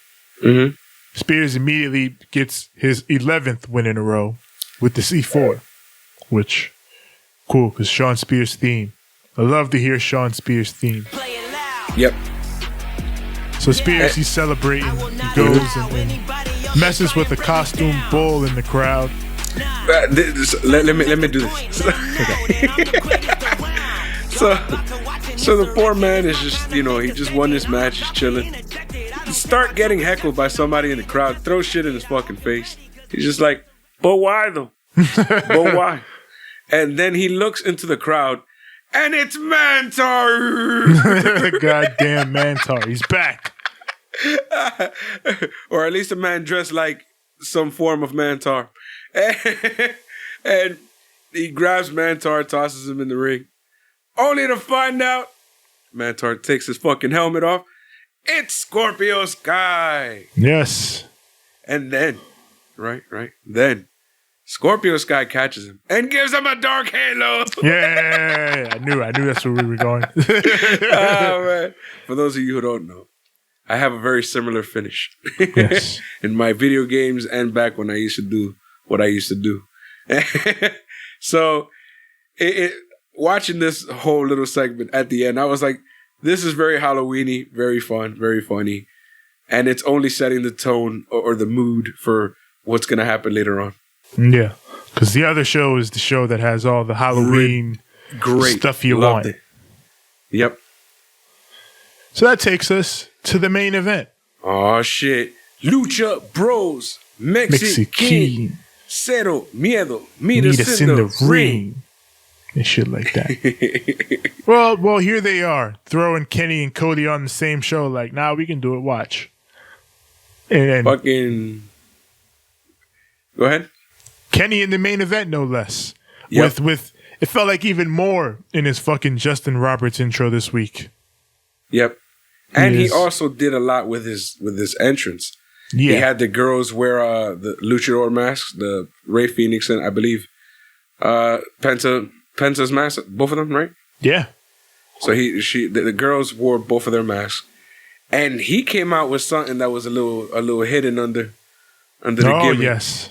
S2: Mm-hmm.
S3: Spears immediately gets his 11th win in a row with the C4, which, cool, because Shawn Spears' theme. I love to hear Shawn Spears' theme.
S2: Yep.
S3: So Spears, he's celebrating. He goes and messes with the costume bull in the crowd.
S2: Let me do this. So the poor man is just, he just won this match. He's chilling. Start getting heckled by somebody in the crowd. Throw shit in his fucking face. He's just like, but why though? But why? And then he looks into the crowd, and it's Mantar.
S3: Goddamn Mantar. He's back.
S2: Or at least a man dressed like some form of Mantar. And he grabs Mantar, tosses him in the ring. Only to find out, Mantar takes his fucking helmet off. It's Scorpio Sky.
S3: Yes.
S2: And then, then Scorpio Sky catches him and gives him a dark halo.
S3: Yeah, I knew that's where we were going.
S2: Oh, man. For those of you who don't know, I have a very similar finish.
S3: Yes.
S2: In my video games and back when I used to do what I used to do. So, watching this whole little segment at the end, I was like, this is very Halloween-y, very fun, very funny. And it's only setting the tone or the mood for what's going to happen later on.
S3: Yeah. Because the other show is the show that has all the Halloween
S2: great
S3: stuff you
S2: Loved
S3: want.
S2: It. Yep.
S3: So that takes us to the main event.
S2: Oh, shit. Lucha Bros. Mexican. Cero Miedo. Meet us in the ring.
S3: And shit like that. well, here they are, throwing Kenny and Cody on the same show. Like, nah, we can do it. Watch. And
S2: fucking. Go ahead.
S3: Kenny in the main event, no less.
S2: Yep.
S3: With it felt like even more in his fucking Justin Roberts intro this week.
S2: Yep. And he also did a lot with his entrance.
S3: Yeah.
S2: He had the girls wear the luchador masks, the Rey Fenix and I believe Penta's mask, both of them, right?
S3: Yeah.
S2: So the girls wore both of their masks, and he came out with something that was a little hidden under the gimmick.
S3: Oh yes.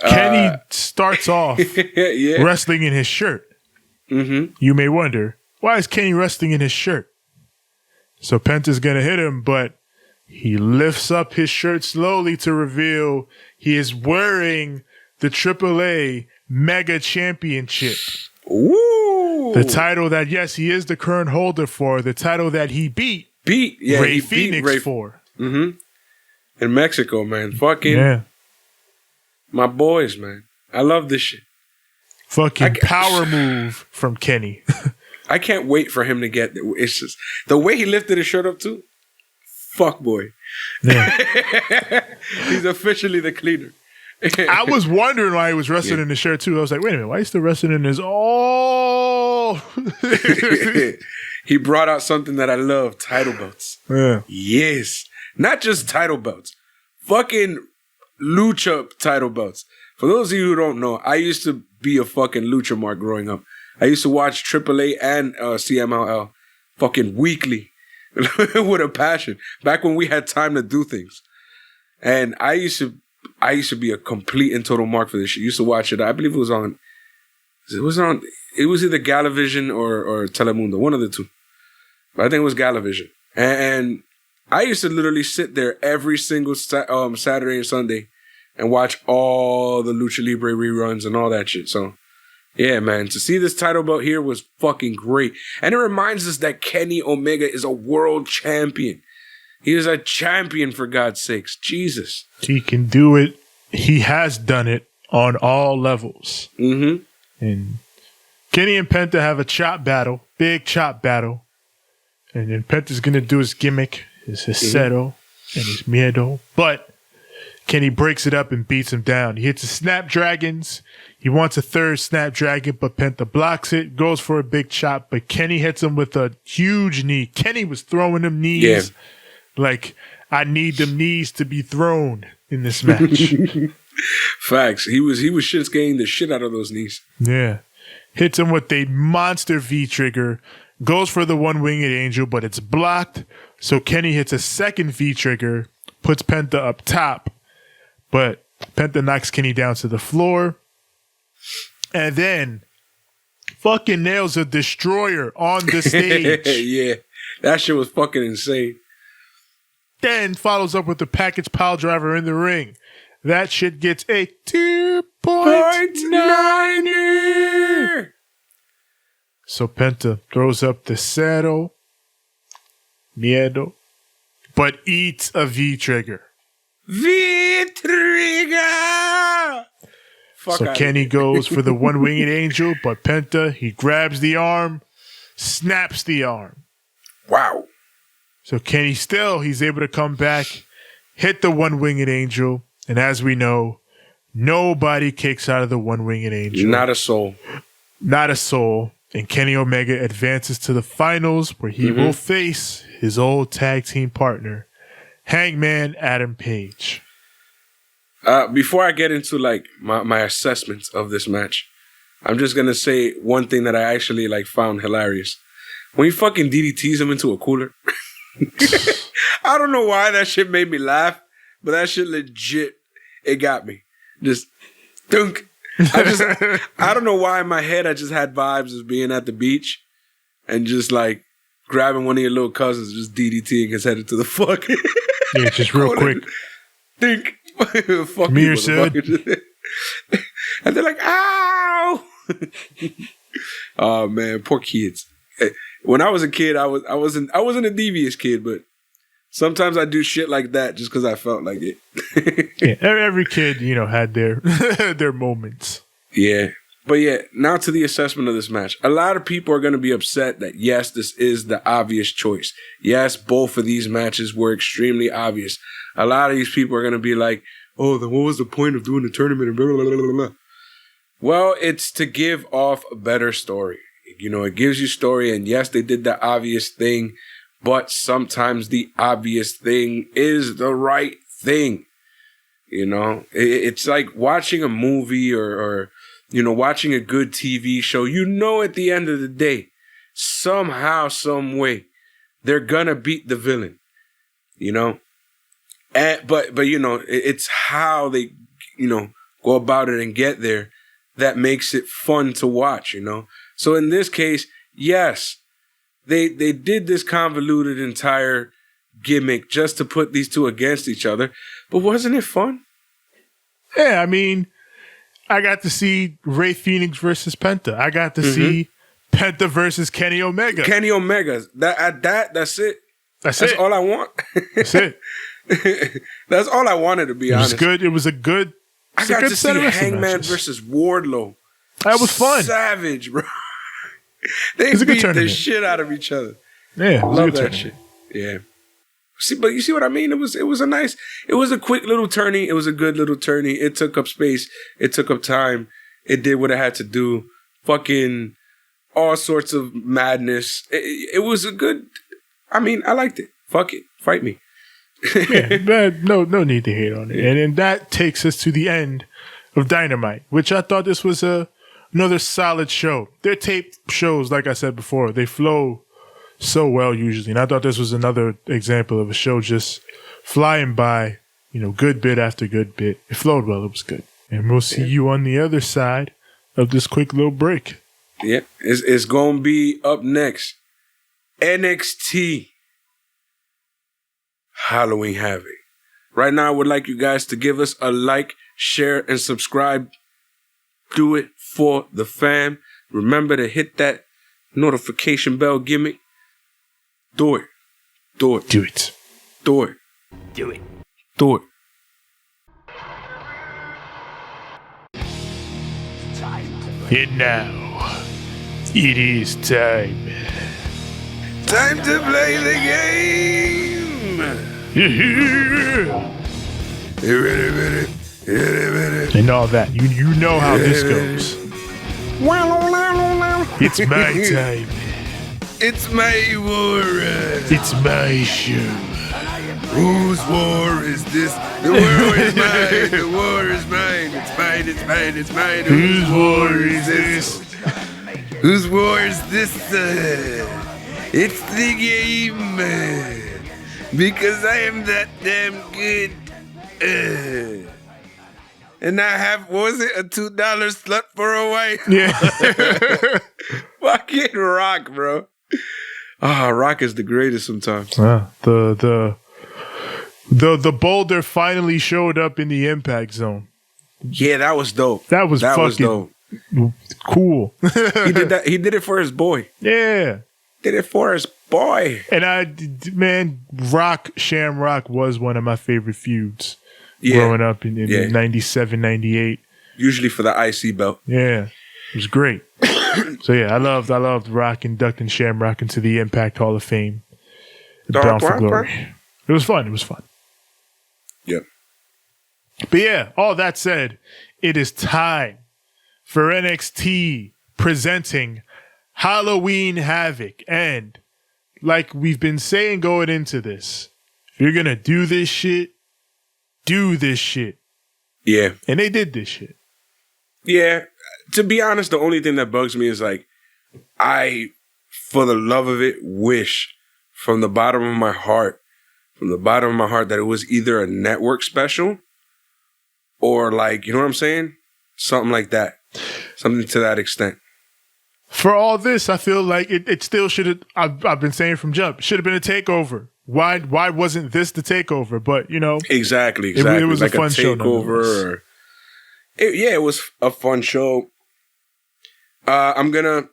S3: Kenny starts off
S2: yeah.
S3: wrestling in his shirt.
S2: Mm-hmm.
S3: You may wonder, why is Kenny wrestling in his shirt? So Penta's gonna hit him, but he lifts up his shirt slowly to reveal he is wearing the AAA Mega Championship.
S2: Ooh.
S3: The title that, yes, he is the current holder for. The title that he beat Rey Fenix for.
S2: Mm-hmm. In Mexico, man. Fucking my boys, man. I love this shit.
S3: Fucking power move from Kenny.
S2: I can't wait for him to get it. It's just the way he lifted his shirt up too. Fuck boy.
S3: Yeah.
S2: He's officially the cleaner.
S3: I was wondering why he was wrestling in the shirt too. I was like, wait a minute, why are you still wrestling in this? Oh,
S2: he brought out something that I love: title belts.
S3: Yeah.
S2: Yes, not just title belts, fucking lucha title belts. For those of you who don't know, I used to be a fucking lucha mark growing up. I used to watch AAA and CMLL fucking weekly with a passion. Back when we had time to do things, and I used to be a complete and total mark for this shit. I used to watch it. I believe it was on. It was either Galavision or Telemundo, one of the two. But I think it was Galavision. And I used to literally sit there every single Saturday and Sunday and watch all the Lucha Libre reruns and all that shit. So, yeah, man, to see this title belt here was fucking great. And it reminds us that Kenny Omega is a world champion. He is a champion, for God's sakes. Jesus.
S3: He can do it. He has done it on all levels.
S2: Mm-hmm.
S3: And Kenny and Penta have a chop battle, big chop battle. And then Penta's going to do his gimmick, his cero and his miedo. But Kenny breaks it up and beats him down. He hits the Snapdragons. He wants a third Snapdragon, but Penta blocks it, goes for a big chop, but Kenny hits him with a huge knee. Kenny was throwing them knees like, I need them knees to be thrown in this match.
S2: Facts. He was Shinsukeing the shit out of those knees.
S3: Yeah. Hits him with a monster V-trigger, goes for the one-winged angel, but it's blocked. So Kenny hits a second V-trigger, puts Penta up top, but Penta knocks Kenny down to the floor. And then fucking nails a destroyer on the stage.
S2: Yeah, that shit was fucking insane.
S3: Then follows up with the package pile driver in the ring. That shit gets a 2.9. So Penta throws up the cero, miedo, but eats a V-trigger.
S2: V-trigger!
S3: So Kenny goes for the one-winged angel, but Penta, he grabs the arm, snaps the arm.
S2: Wow.
S3: So Kenny he's able to come back, hit the one-winged angel, and as we know, nobody kicks out of the one-winged angel.
S2: Not a soul.
S3: Not a soul. And Kenny Omega advances to the finals where he will face his old tag team partner, Hangman Adam Page.
S2: Before I get into like my assessments of this match, I'm just gonna say one thing that I actually like found hilarious. When he fucking DDTs him into a cooler. I don't know why that shit made me laugh, but that shit legit, it got me. Just dunk. I don't know why in my head I just had vibes of being at the beach and just like grabbing one of your little cousins, just DDTing his head into the fuck.
S3: Yeah, just real quick.
S2: Think. Fuck
S3: me
S2: you,
S3: or Sid.
S2: And they're like, ow! Oh man, poor kids. When I was a kid, I wasn't a devious kid, but sometimes I do shit like that just because I felt like it.
S3: Yeah, every kid, had their their moments.
S2: Yeah. But yeah, now to the assessment of this match. A lot of people are going to be upset that, yes, this is the obvious choice. Yes, both of these matches were extremely obvious. A lot of these people are going to be like, oh, then what was the point of doing the tournament and blah, blah, blah, blah, blah. Well, it's to give off a better story. It gives you story, and yes, they did the obvious thing, but sometimes the obvious thing is the right thing. It's like watching a movie or watching a good TV show. At the end of the day, somehow, some way, they're gonna beat the villain. But it's how they, go about it and get there that makes it fun to watch, So in this case, yes, they did this convoluted entire gimmick just to put these two against each other. But wasn't it fun?
S3: Yeah, I mean, I got to see Ray Phoenix versus Penta. I got to see Penta versus Kenny Omega.
S2: Kenny Omega. That's it. That's
S3: it.
S2: all I want.
S3: That's it.
S2: That's all I wanted, to be honest.
S3: It was good. It was a good.
S2: I got to see Hangman versus Wardlow.
S3: That was fun.
S2: Savage, bro. They beat the shit out of each other.
S3: Yeah,
S2: love that shit. Yeah. But you see what I mean? It was a quick little tourney. It was a good little tourney. It took up space. It took up time. It did what it had to do. Fucking all sorts of madness. It was a good. I mean, I liked it. Fuck it. Fight me.
S3: Yeah, but no need to hate on it. And that takes us to the end of Dynamite, which I thought this was another solid show. Their tape shows, like I said before, they flow so well usually. And I thought this was another example of a show just flying by, good bit after good bit. It flowed well. It was good. And we'll see you on the other side of this quick little break.
S2: Yeah, it's going to be up next. NXT Halloween Havoc. Right now, I would like you guys to give us a like, share, and subscribe. Do it for the fam. Remember to hit that notification bell gimmick. Do it. Do it.
S3: Do it.
S2: Do it.
S1: Do it.
S2: Do it.
S3: And now, it is time.
S2: Time to play the game.
S3: Yeah. and all that. You know how this goes. It's my time.
S2: It's my war.
S3: It's my show.
S2: Whose war is this? The war is mine. The war is mine. It's mine. It's mine. It's mine.
S3: Whose war is this?
S2: Whose war is this? It's the game. Because I am that damn good. And I have, what was it, a $2 slut for a wife?
S3: Yeah.
S2: Fucking Rock, bro. Rock is the greatest sometimes.
S3: The boulder finally showed up in the impact zone.
S2: Yeah, that was dope.
S3: That was dope. Cool.
S2: He did that. He did it for his boy.
S3: Yeah.
S2: Did it for his boy.
S3: And Shamrock was one of my favorite feuds growing up in 97, 98.
S2: Usually for the IC belt.
S3: Yeah. It was great. So yeah, I loved Rock inducting Shamrock into the Impact Hall of Fame. Bound for Glory. It was fun.
S2: Yep.
S3: But yeah, all that said, it is time for NXT presenting Halloween Havoc. And like we've been saying going into this, if you're going to do this shit, do this shit.
S2: Yeah.
S3: And they did this shit.
S2: Yeah. To be honest, the only thing that bugs me is like, I, for the love of it, wish from the bottom of my heart, that it was either a network special or like, you know what I'm saying? Something like that. Something to that extent.
S3: For all this, I feel like it still should have, I've been saying from jump, should have been a takeover. Why wasn't this the takeover? But, you know.
S2: Exactly.
S3: It was like a fun show.
S2: It was a fun show. I'm going to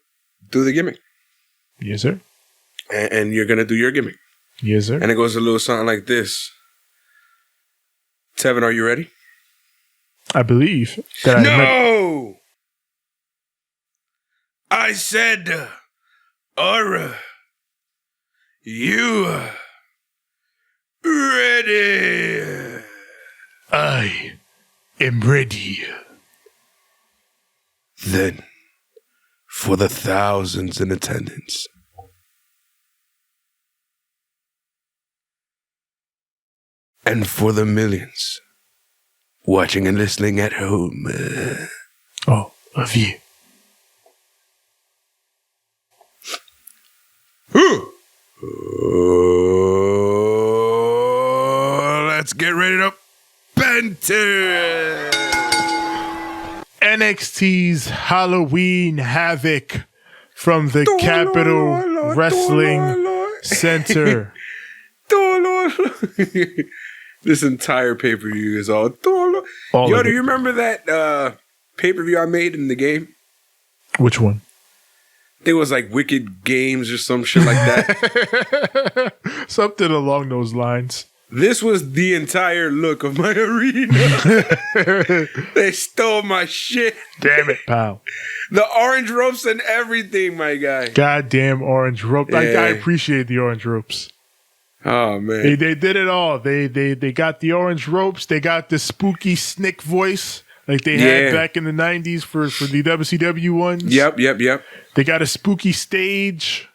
S2: do the gimmick.
S3: Yes, sir.
S2: And you're going to do your gimmick.
S3: Yes, sir.
S2: And it goes a little something like this. Tevin, are you ready?
S3: I believe.
S2: No! I said, are you ready?
S3: I am ready.
S2: Then, for the thousands in attendance, and for the millions watching and listening at home.
S3: Of you.
S2: Let's get ready to banter.
S3: NXT's Halloween Havoc from the Capitol Wrestling Center.
S2: This entire pay-per-view is all. Do you remember that pay-per-view I made in the game?
S3: Which one?
S2: It was like Wicked Games or some shit like that.
S3: Something along those lines.
S2: This was the entire look of my arena. They stole my shit.
S3: Damn it, pal.
S2: The orange ropes and everything, my guy.
S3: Goddamn orange rope.
S2: Yeah.
S3: I appreciate the orange ropes.
S2: Oh, man.
S3: They did it all. They got the orange ropes. They got the spooky snick voice like they had back in the 90s for the WCW ones.
S2: Yep.
S3: They got a spooky stage.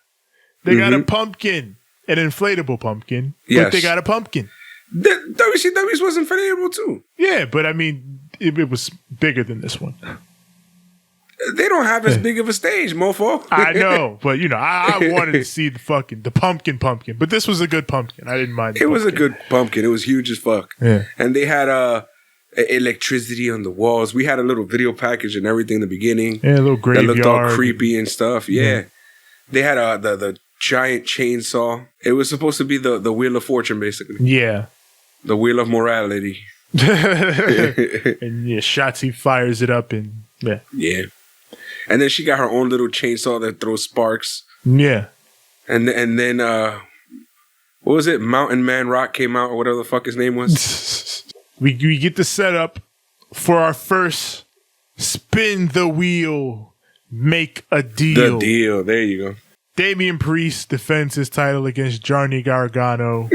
S3: They got a pumpkin. An inflatable pumpkin.
S2: Yes.
S3: But they got a pumpkin.
S2: The WCW's was inflatable too.
S3: Yeah, but I mean, it was bigger than this one.
S2: They don't have as big of a stage, mofo.
S3: I know, but you know, I wanted to see the pumpkin. But this was a good pumpkin. I didn't mind.
S2: It was a good pumpkin. It was huge as fuck.
S3: Yeah.
S2: And they had electricity on the walls. We had a little video package and everything in the beginning.
S3: Yeah, a little graveyard.
S2: That looked all creepy and stuff. Yeah. They had the giant chainsaw. It was supposed to be the Wheel of Fortune, basically.
S3: Yeah.
S2: The Wheel of Morality.
S3: And yeah, Shotzi fires it up and yeah.
S2: Yeah. And then she got her own little chainsaw that throws sparks.
S3: Yeah.
S2: And then what was it? Mountain Man Rock came out or whatever the fuck his name was.
S3: we get the setup for our first spin the wheel, make a deal.
S2: The deal. There you go.
S3: Damian Priest defends his title against Johnny Gargano.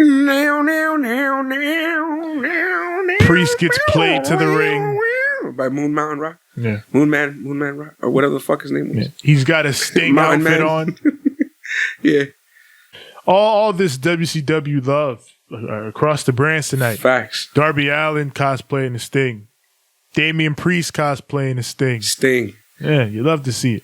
S3: Priest gets played to the ring
S2: by Moon Mountain Rock.
S3: Yeah.
S2: Moon Man Rock, or whatever the fuck his name was.
S3: Yeah. He's got a Sting outfit on.
S2: Yeah.
S3: All this WCW love across the brands tonight.
S2: Facts.
S3: Darby Allin cosplaying the Sting. Damian Priest cosplaying the Sting.
S2: Sting.
S3: Yeah, you love to see it.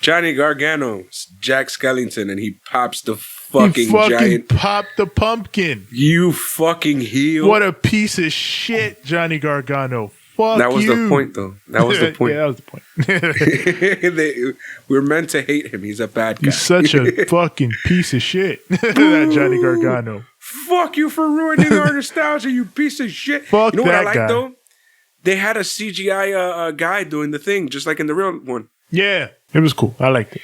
S2: Johnny Gargano, Jack Skellington, and he pops the fucking giant.
S3: Pop the pumpkin.
S2: You fuking heel.
S3: What a piece of shit, Johnny Gargano. Fuck
S2: that was
S3: you.
S2: the point, though. That was the point.
S3: Yeah, that was the point.
S2: We're meant to hate him. He's a bad guy.
S3: He's such a fucking piece of shit. That Johnny Gargano.
S2: Fuck you for ruining our nostalgia, you piece of shit.
S3: Fuck
S2: you know what
S3: that
S2: I like,
S3: guy.
S2: though? They had a CGI guy doing the thing, just like in the real one.
S3: Yeah, it was cool. I liked it.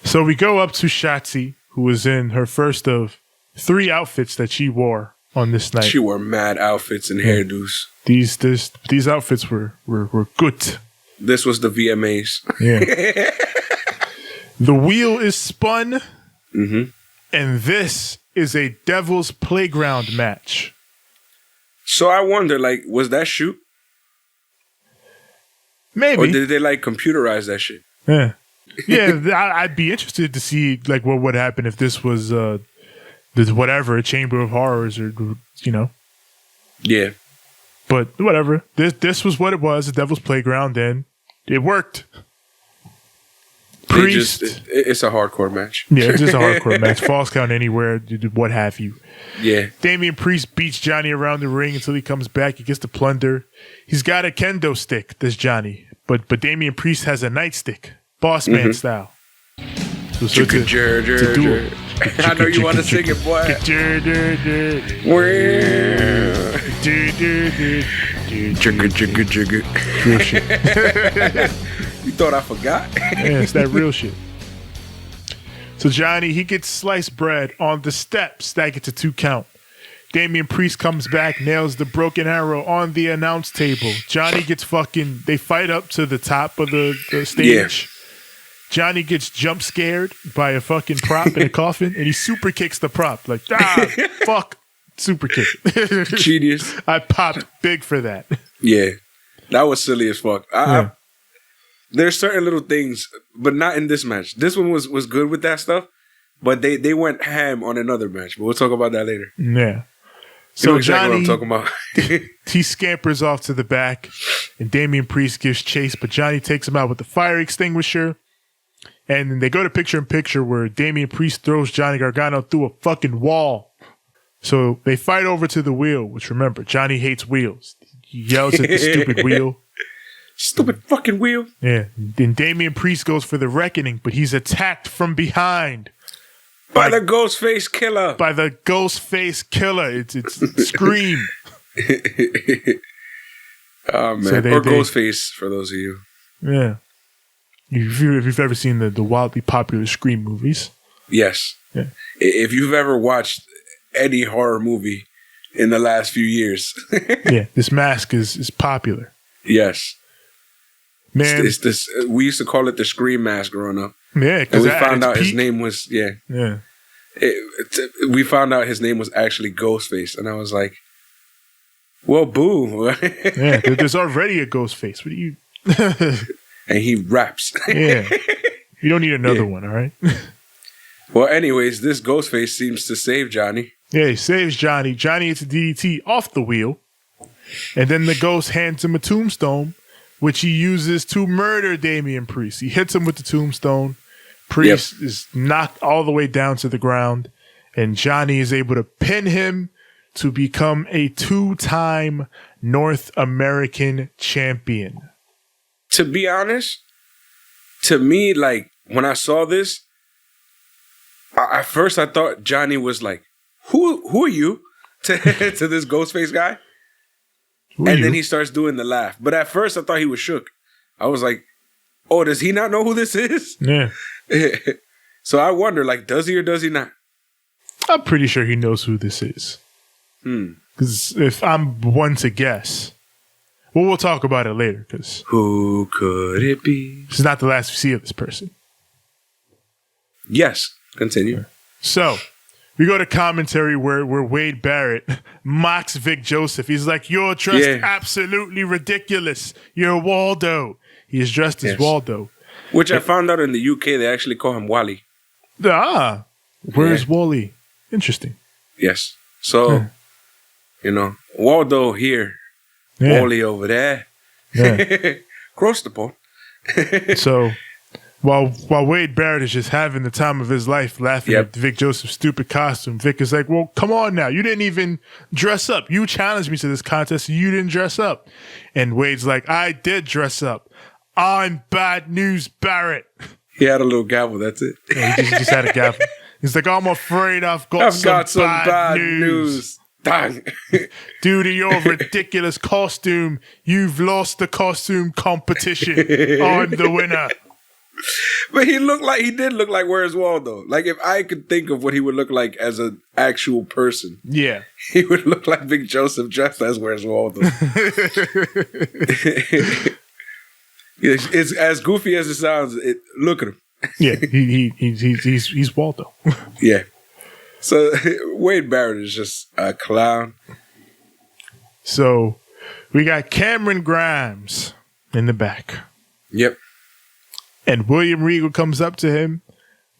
S3: So we go up to Shotzi, who was in her first of 3 outfits that she wore on this night.
S2: She wore mad outfits and hairdos.
S3: These outfits were good.
S2: This was the VMAs.
S3: Yeah. The wheel is spun,
S2: Mm-hmm.
S3: and this is a Devil's Playground match.
S2: So I wonder, like, was that shoot?
S3: Maybe.
S2: Or did they, like, computerize that shit?
S3: Yeah. Yeah, I'd be interested to see, like, what would happen if this was, this whatever, a Chamber of Horrors or, you know.
S2: Yeah.
S3: But whatever. This was what it was, the Devil's Playground, and it worked. Priest.
S2: It's a hardcore match.
S3: Yeah, it's just a hardcore match. Falls count anywhere, what have you.
S2: Yeah.
S3: Damian Priest beats Johnny around the ring until he comes back. He gets the plunder. He's got a kendo stick, this Johnny. But Damian Priest has a nightstick, boss man style. So it's a duel.
S2: I know you want to sing it, boy.
S3: Real shit.
S2: You thought I forgot?
S3: Yeah, it's that real shit. So Johnny, he gets sliced bread on the steps. That gets a 2 count. Damian Priest comes back, nails the broken arrow on the announce table. Johnny gets they fight up to the top of the stage. Yeah. Johnny gets jump scared by a fucking prop in a coffin, and he super kicks the prop. Like, fuck, super kick.
S2: Genius.
S3: I popped big for that.
S2: Yeah, that was silly as fuck. There's certain little things, but not in this match. This one was good with that stuff, but they went ham on another match. But we'll talk about that later.
S3: Yeah.
S2: So you know exactly what I'm talking about.
S3: He scampers off to the back, and Damian Priest gives chase, but Johnny takes him out with the fire extinguisher. And then they go to picture-in-picture where Damian Priest throws Johnny Gargano through a fucking wall. So they fight over to the wheel, which remember, Johnny hates wheels. He yells at the stupid wheel.
S2: Stupid fucking wheel.
S3: Yeah. Then Damian Priest goes for the reckoning, but he's attacked from behind.
S2: By the Ghostface Killer.
S3: By the Ghostface Killer. It's Scream.
S2: Oh, man. So Ghostface, for those of you.
S3: Yeah. If you've ever seen the wildly popular Scream movies.
S2: Yes.
S3: Yeah.
S2: If you've ever watched any horror movie in the last few years.
S3: Yeah, this mask is popular.
S2: Yes.
S3: Man.
S2: It's this, we used to call it the Scream mask growing up.
S3: Yeah,
S2: because we found out his name was,
S3: Yeah.
S2: We found out his name was actually Ghostface, and I was like, well, boo.
S3: Yeah, there's already a Ghostface. What do you...
S2: And he raps.
S3: Yeah. You don't need another one, all right?
S2: Well, anyways, this Ghostface seems to save Johnny.
S3: Yeah, he saves Johnny. Johnny hits a DDT off the wheel. And then the Ghost hands him a tombstone, which he uses to murder Damian Priest. He hits him with the tombstone. Priest is knocked all the way down to the ground. And Johnny is able to pin him to become a 2-time North American champion.
S2: To be honest, to me, like, when I saw this, at first I thought Johnny was like, who are you? To this Ghostface guy. And then he starts doing the laugh. But at first I thought he was shook. I was like, oh, does he not know who this is?
S3: Yeah.
S2: So I wonder, like, does he or does he not?
S3: I'm pretty sure he knows who this is. Because if I'm one to guess... Well, we'll talk about it later, because...
S2: Who could it be?
S3: This is not the last we see of this person.
S2: Yes. Continue.
S3: So we go to commentary where Wade Barrett mocks Vic Joseph. He's like, "You're dressed absolutely ridiculous. You're Waldo." He is dressed as Waldo.
S2: Which I found out in the UK, they actually call him Wally.
S3: Where's Wally? Interesting.
S2: Yes. So, Waldo here, Wally over there. Yeah. Cross the pond.
S3: So, while Wade Barrett is just having the time of his life laughing at Vic Joseph's stupid costume, Vic is like, "Well, come on now. You didn't even dress up. You challenged me to this contest. You didn't dress up." And Wade's like, "I did dress up. I'm Bad News Barrett."
S2: He had a little gavel. That's it.
S3: Yeah, he just had a gavel. He's like, "I'm afraid I've got some bad news.
S2: Dang.
S3: Due to your ridiculous costume, you've lost the costume competition. I'm the winner."
S2: But he did look like Where's Waldo. Like, if I could think of what he would look like as an actual person, he would look like Vic Joseph dressed as Where's Waldo. It's as goofy as it sounds. Look at him.
S3: Yeah, he's Waldo.
S2: Yeah. So Wade Barrett is just a clown.
S3: So we got Cameron Grimes in the back.
S2: Yep.
S3: And William Regal comes up to him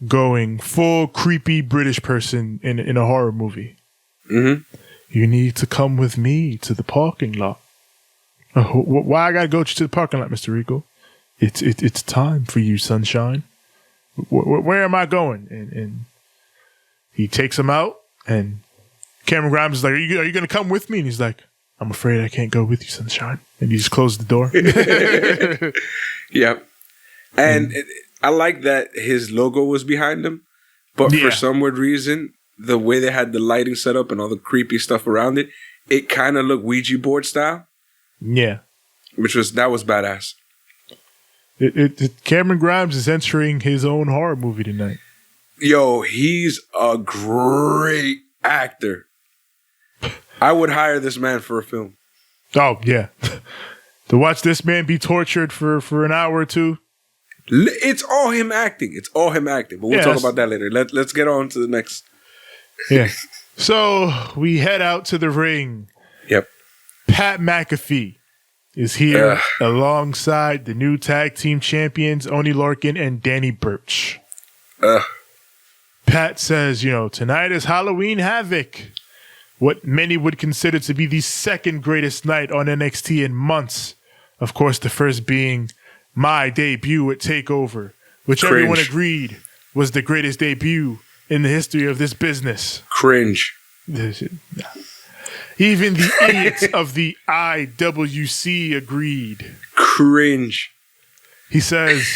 S3: going full creepy British person in a horror movie.
S2: Mm-hmm.
S3: "You need to come with me to the parking lot." "Why I gotta go to the parking lot, Mr. Regal?" It's time for you, sunshine." Where am I going?" And he takes him out, and Cameron Grimes is like, are you going to come with me? And he's like, "I'm afraid I can't go with you, sunshine." And he just closed the door.
S2: Yep. And I like that his logo was behind him, but for some weird reason, the way they had the lighting set up and all the creepy stuff around it, it kind of looked Ouija board style.
S3: Yeah.
S2: That was badass.
S3: Cameron Grimes is entering his own horror movie tonight.
S2: Yo, he's a great actor. I would hire this man for a film.
S3: Oh, yeah. To watch this man be tortured for an hour or two.
S2: It's all him acting. But we'll talk about that later. Let's get on to the next.
S3: Yeah. So we head out to the ring.
S2: Yep.
S3: Pat McAfee is here alongside the new tag team champions, Oney Lorcan and Danny Burch. Pat says, tonight is Halloween Havoc. What many would consider to be the second greatest night on NXT in months. Of course, the first being my debut at TakeOver, which everyone agreed was the greatest debut in the history of this business.
S2: Cringe.
S3: Even the idiots of the IWC agreed.
S2: Cringe.
S3: He says,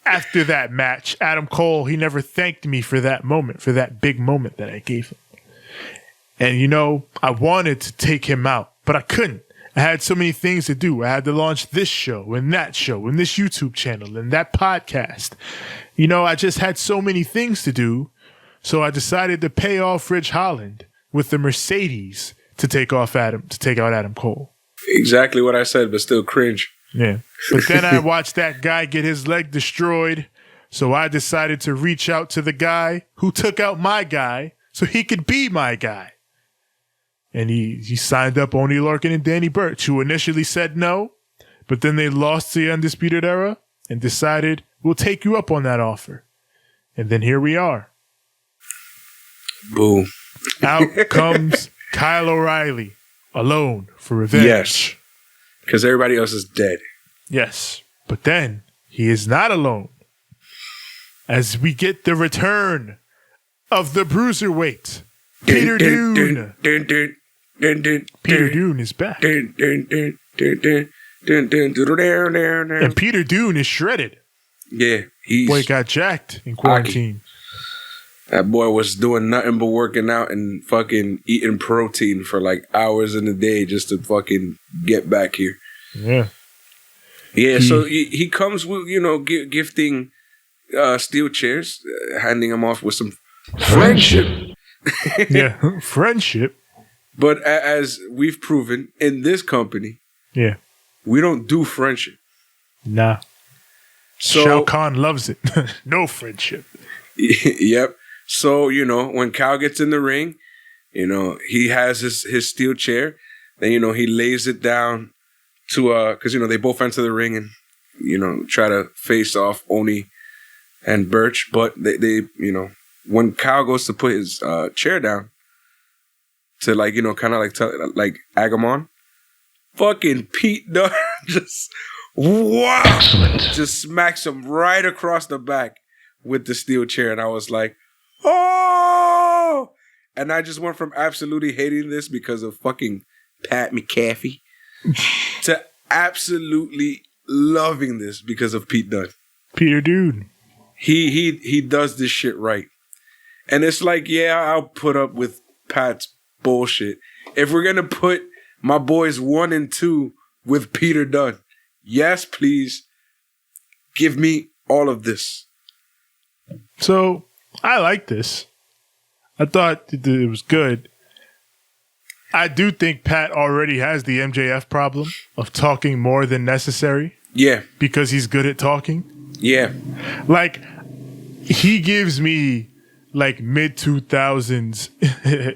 S3: after that match, Adam Cole, he never thanked me for that moment, for that big moment that I gave him. And, I wanted to take him out, but I couldn't. I had so many things to do. I had to launch this show and that show and this YouTube channel and that podcast. I just had so many things to do. So I decided to pay off Ridge Holland with the Mercedes to take out Adam Cole.
S2: Exactly what I said, but still cringe.
S3: Yeah. But then I watched that guy get his leg destroyed. So I decided to reach out to the guy who took out my guy so he could be my guy. And he signed up Oney Lorcan and Danny Burch, who initially said no, but then they lost to the Undisputed Era and decided, we'll take you up on that offer. And then here we are.
S2: Boom.
S3: Out comes Kyle O'Reilly, alone for revenge.
S2: Yes, because everybody else is dead.
S3: Yes, but then he is not alone. As we get the return of the Bruiserweight, Peter Dune. Peter Dune is back. And Peter Dune is shredded.
S2: Yeah.
S3: Boy got jacked in quarantine.
S2: That boy was doing nothing but working out and fucking eating protein for like hours in a day just to fucking get back here.
S3: Yeah.
S2: Yeah, so he comes with, gifting steel chairs, handing them off with some friendship.
S3: Yeah, friendship.
S2: But as we've proven in this company,
S3: we
S2: don't do friendship.
S3: Nah.
S2: So
S3: Shao Kahn loves it. No friendship.
S2: Yep. So, when Cal gets in the ring, he has his steel chair. Then, he lays it down to, because, they both enter the ring and, try to face off Oni and Birch. But they when Cal goes to put his chair down to, kind of egg him on, fucking Pete Dunne just, wow,
S1: Excellent.
S2: just smacks him right across the back with the steel chair. And I was like, oh! And I just went from absolutely hating this because of fucking Pat McAfee to absolutely loving this because of Pete Dunne.
S3: Peter Dude.
S2: He does this shit right. And it's like, yeah, I'll put up with Pat's bullshit. If we're going to put my boys 1 and 2 with Peter Dunne, yes, please give me all of this.
S3: So I like this. I thought it was good. I do think Pat already has the MJF problem of talking more than necessary.
S2: Yeah.
S3: Because he's good at talking.
S2: Yeah.
S3: Like, he gives me like mid-2000s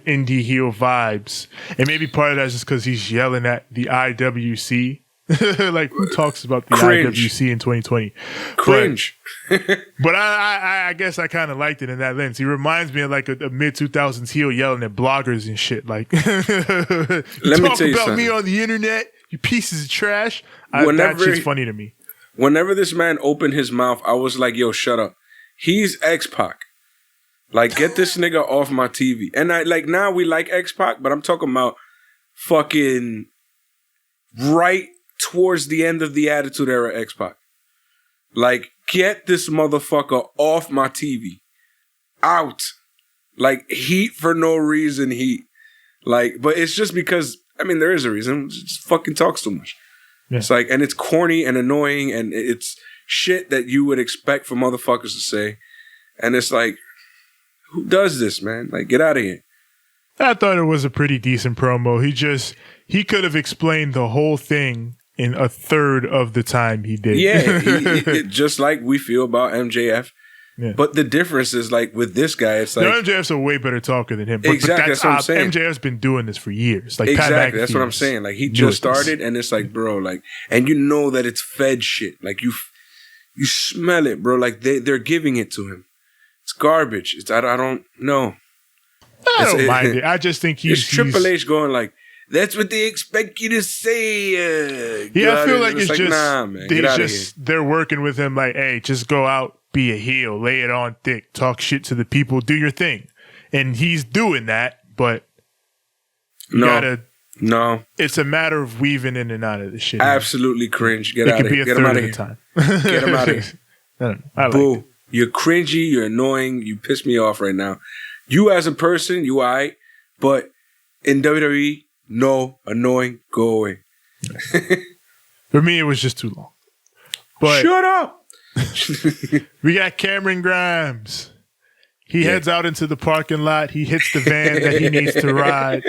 S3: indie heel vibes. And maybe part of that's just because he's yelling at the IWC. Like, who talks about the IWC in 2020?
S2: Cringe.
S3: But I guess I kind of liked it in that lens. He reminds me of like a mid-2000s heel yelling at bloggers and shit. Like,
S2: Let me
S3: talk
S2: tell you
S3: about
S2: something.
S3: me on the internet, you pieces of trash. That shit's funny to me.
S2: Whenever this man opened his mouth, I was like, yo, shut up. He's X-Pac. Like, get this nigga off my TV. And now we like X-Pac, but I'm talking about fucking right towards the end of the Attitude Era X-Pac. Like, get this motherfucker off my TV. Out. Like, heat for no reason, heat. Like, but it's just because, there is a reason. It just fucking talks too much. Yeah. It's like, and it's corny and annoying, and it's shit that you would expect for motherfuckers to say. And it's like, who does this, man? Like, get out of here.
S3: I thought it was a pretty decent promo. He could have explained the whole thing in a third of the time he did.
S2: Yeah, just like we feel about MJF.
S3: Yeah.
S2: But the difference is, like, with this guy, it's like...
S3: No, MJF's a way better talker than him. But
S2: that's what I'm saying.
S3: MJF's been doing this for years. Like,
S2: exactly, that's what I'm saying. Like, he just started, and it's like, bro, like... And you know that it's fed shit. Like, you smell it, bro. Like, they're giving it to him. It's garbage. I don't know.
S3: I don't mind it. I just think
S2: he's Triple H going like, that's what they expect you to say.
S3: Yeah, I feel like it's
S2: like,
S3: just,
S2: nah, man,
S3: they're working with him like, hey, just go out, be a heel, lay it on thick, talk shit to the people, do your thing. And he's doing that, but
S2: no.
S3: It's a matter of weaving in and out of the shit.
S2: Absolutely cringe. Get out of here. Get him out of here. Get him out of here.
S3: I don't know.
S2: Boo. You're cringy, you're annoying, you piss me off right now. You as a person, you aight, but in WWE, no, annoying, go away.
S3: For me, it was just too long. But
S2: shut up!
S3: We got Cameron Grimes. He heads out into the parking lot. He hits the van that he needs to ride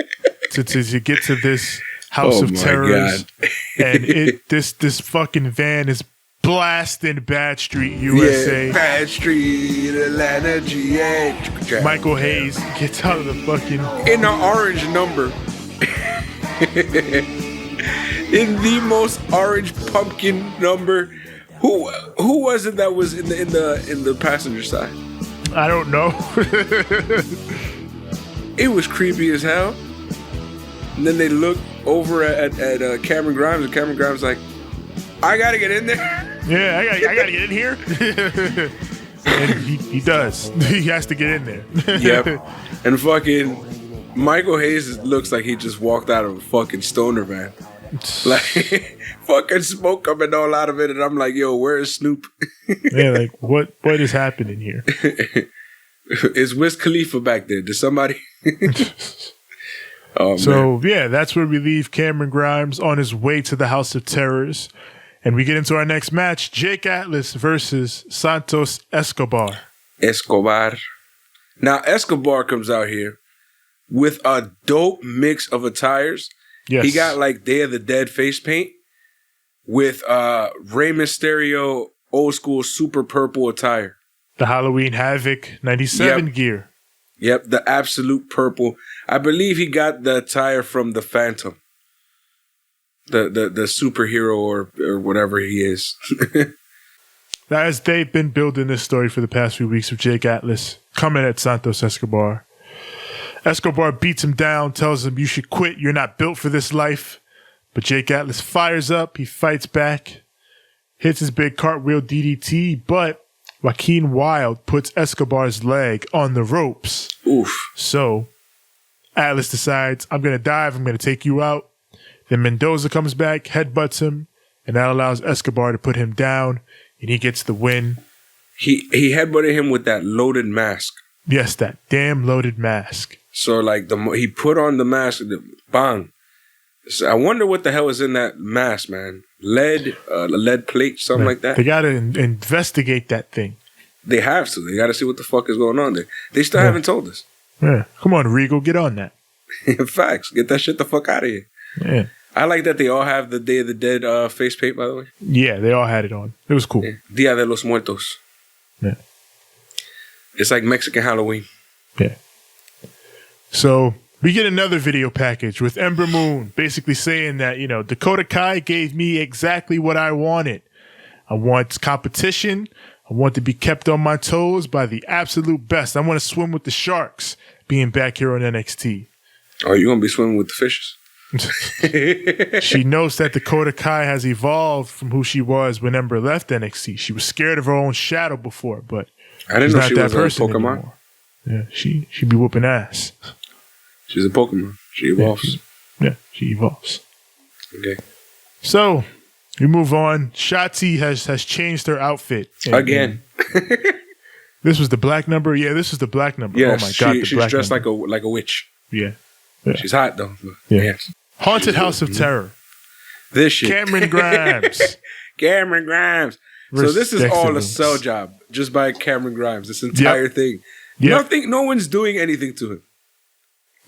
S3: to get to this House of Terrors.
S2: God.
S3: And this fucking van is blasting Bad Street, USA.
S2: Yeah, Bad Street, Atlanta, GA.
S3: Michael Hayes gets out of the fucking...
S2: In the orange number. In the most orange pumpkin number. Who was it that was in the passenger side?
S3: I don't know.
S2: It was creepy as hell. And then they look over at Cameron Grimes, and Cameron Grimes like, I gotta get in there.
S3: Yeah, I gotta get in here. And he does. He has to get in there.
S2: Yep. And fucking Michael Hayes looks like he just walked out of a fucking stoner van. Like, fucking smoke coming all out of it. And I'm like, yo, where is Snoop?
S3: Yeah, like, what is happening here?
S2: Is Wiz Khalifa back there? Did somebody... Oh,
S3: so, yeah, that's where we leave Cameron Grimes on his way to the House of Terrors. And we get into our next match, Jake Atlas versus Santos Escobar.
S2: Now, Escobar comes out here with a dope mix of attires.
S3: Yes.
S2: He got like Day of the Dead face paint with Rey Mysterio old school super purple attire.
S3: The Halloween Havoc 97 gear.
S2: Yep, the absolute purple. I believe he got the attire from the Phantom. The superhero or whatever he is.
S3: As they've been building this story for the past few weeks with Jake Atlas coming at Santos Escobar. Escobar beats him down, tells him, you should quit. You're not built for this life. But Jake Atlas fires up. He fights back. Hits his big cartwheel DDT. But Joaquin Wilde puts Escobar's leg on the ropes.
S2: Oof.
S3: So Atlas decides, I'm going to dive. I'm going to take you out. Then Mendoza comes back, headbutts him. And that allows Escobar to put him down. And he gets the win.
S2: He headbutted him with that loaded mask.
S3: Yes, that damn loaded mask.
S2: So like he put on the mask, bang. So I wonder what the hell is in that mask, man. Lead plate, something like that.
S3: They got to investigate that thing.
S2: They have to. They got to see what the fuck is going on there. They still haven't told us.
S3: Yeah. Come on, Regal, get on that.
S2: Facts. Get that shit the fuck out of here.
S3: Yeah.
S2: I like that they all have the Day of the Dead face paint, by the way.
S3: Yeah, they all had it on. It was cool.
S2: Yeah. Dia de los Muertos.
S3: Yeah.
S2: It's like Mexican Halloween.
S3: Yeah. So we get another video package with Ember Moon basically saying that, Dakota Kai gave me exactly what I wanted. I want competition. I want to be kept on my toes by the absolute best. I want to swim with the sharks being back here on NXT.
S2: Oh, you're going to be swimming with the fishes?
S3: She knows that Dakota Kai has evolved from who she was when Ember left NXT. She was scared of her own shadow before, but
S2: I didn't know she was a Pokemon.
S3: Anymore. Yeah, she be whooping ass.
S2: She's a Pokemon. She evolves.
S3: She evolves.
S2: Okay.
S3: So we move on. Shotzi has changed her outfit
S2: again.
S3: This was the black number. Yeah, this is the black number.
S2: Yes,
S3: oh my god,
S2: she's dressed number. like a witch.
S3: Yeah.
S2: She's hot though.
S3: Yeah.
S2: Yes.
S3: Haunted House of Terror.
S2: This shit.
S3: Cameron Grimes.
S2: Cameron Grimes. So this is all a sell job just by Cameron Grimes. This entire thing. Yep. No one's doing anything to him.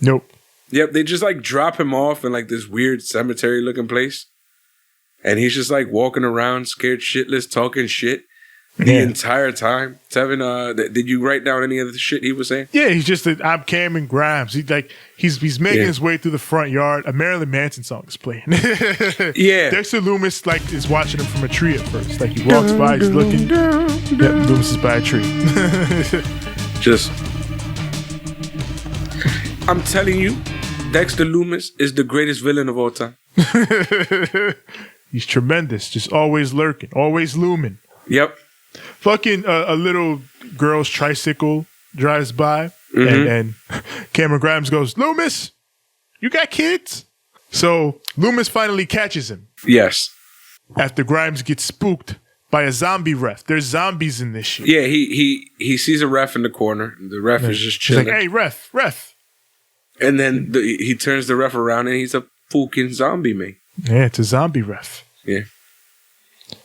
S3: Nope.
S2: Yep, they just like drop him off in like this weird cemetery looking place. And he's just like walking around scared shitless, talking shit the entire time. Tevin, did you write down any of the shit he was saying? Yeah,
S3: he's just I'm Cameron Grimes. He's making his way through the front yard. A Marilyn Manson song is playing.
S2: Yeah.
S3: Dexter Lumis is watching him from a tree at first. Like he walks by, he's looking. Yep, Lumis is by a tree.
S2: Just I'm telling you, Dexter Lumis is the greatest villain of all time.
S3: He's tremendous. Just always lurking, always looming.
S2: Yep.
S3: Fucking a little girl's tricycle drives by, and Cameron Grimes goes, Loomis, you got kids? So Loomis finally catches him.
S2: Yes.
S3: After Grimes gets spooked by a zombie ref. There's zombies in this shit.
S2: Yeah, he sees a ref in the corner. The ref is just chilling.
S3: He's like, hey, ref.
S2: And then he turns the ref around and he's a fucking zombie, man.
S3: Yeah, it's a zombie ref.
S2: Yeah.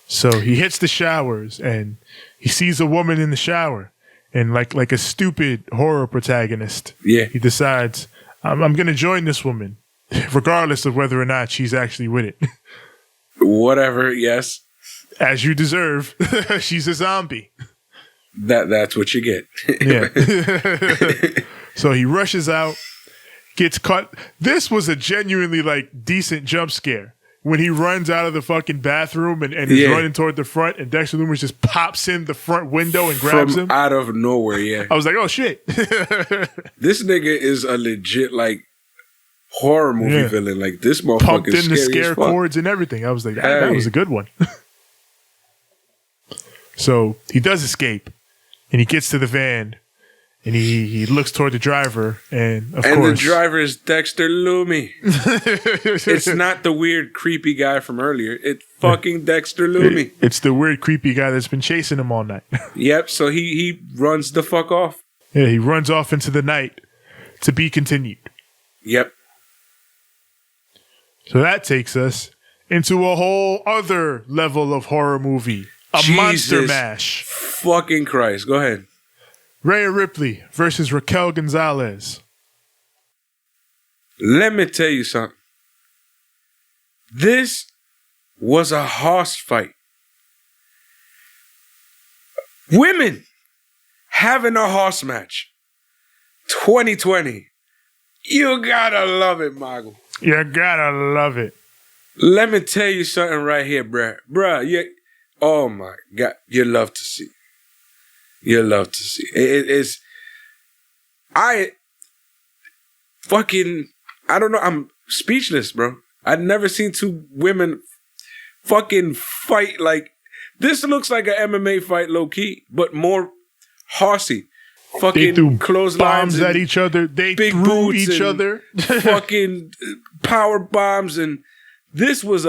S3: So he hits the showers and he sees a woman in the shower. And like a stupid horror protagonist, he decides, I'm going to join this woman, regardless of whether or not she's actually with it.
S2: Whatever, yes.
S3: As you deserve, she's a zombie.
S2: That's what you get.
S3: Yeah. So he rushes out, gets caught. This was a genuinely decent jump scare. When he runs out of the fucking bathroom and is running toward the front, and Dexter Lumis just pops in the front window and grabs him
S2: out of nowhere. Yeah,
S3: I was like, "Oh shit!"
S2: This nigga is a legit horror movie villain. Like this motherfucker
S3: pumped in the
S2: scary
S3: scare cords and everything. I was like, "That was a good one." So he does escape, and he gets to the van. And he looks toward the driver, and of course...
S2: the driver is Dexter Lumis. It's not the weird, creepy guy from earlier. It's fucking Dexter Lumis.
S3: It's the weird, creepy guy that's been chasing him all night.
S2: Yep, so he runs the fuck off.
S3: Yeah, he runs off into the night to be continued.
S2: Yep.
S3: So that takes us into a whole other level of horror movie. A monster mash.
S2: Fucking Christ. Go ahead.
S3: Rhea Ripley versus Raquel Gonzalez.
S2: Let me tell you something. This was a hoss fight. Women having a horse match. 2020. You gotta love it, Mago.
S3: You gotta love it.
S2: Let me tell you something right here, bruh. Oh my God. You love to see. You love to see. I don't know. I'm speechless, bro. I've never seen two women fucking fight like this. Looks like an MMA fight, low key, but more horsey. Fucking
S3: they threw
S2: clotheslines
S3: bombs at each other. They
S2: big
S3: threw
S2: boots
S3: each other.
S2: Fucking power bombs, and this was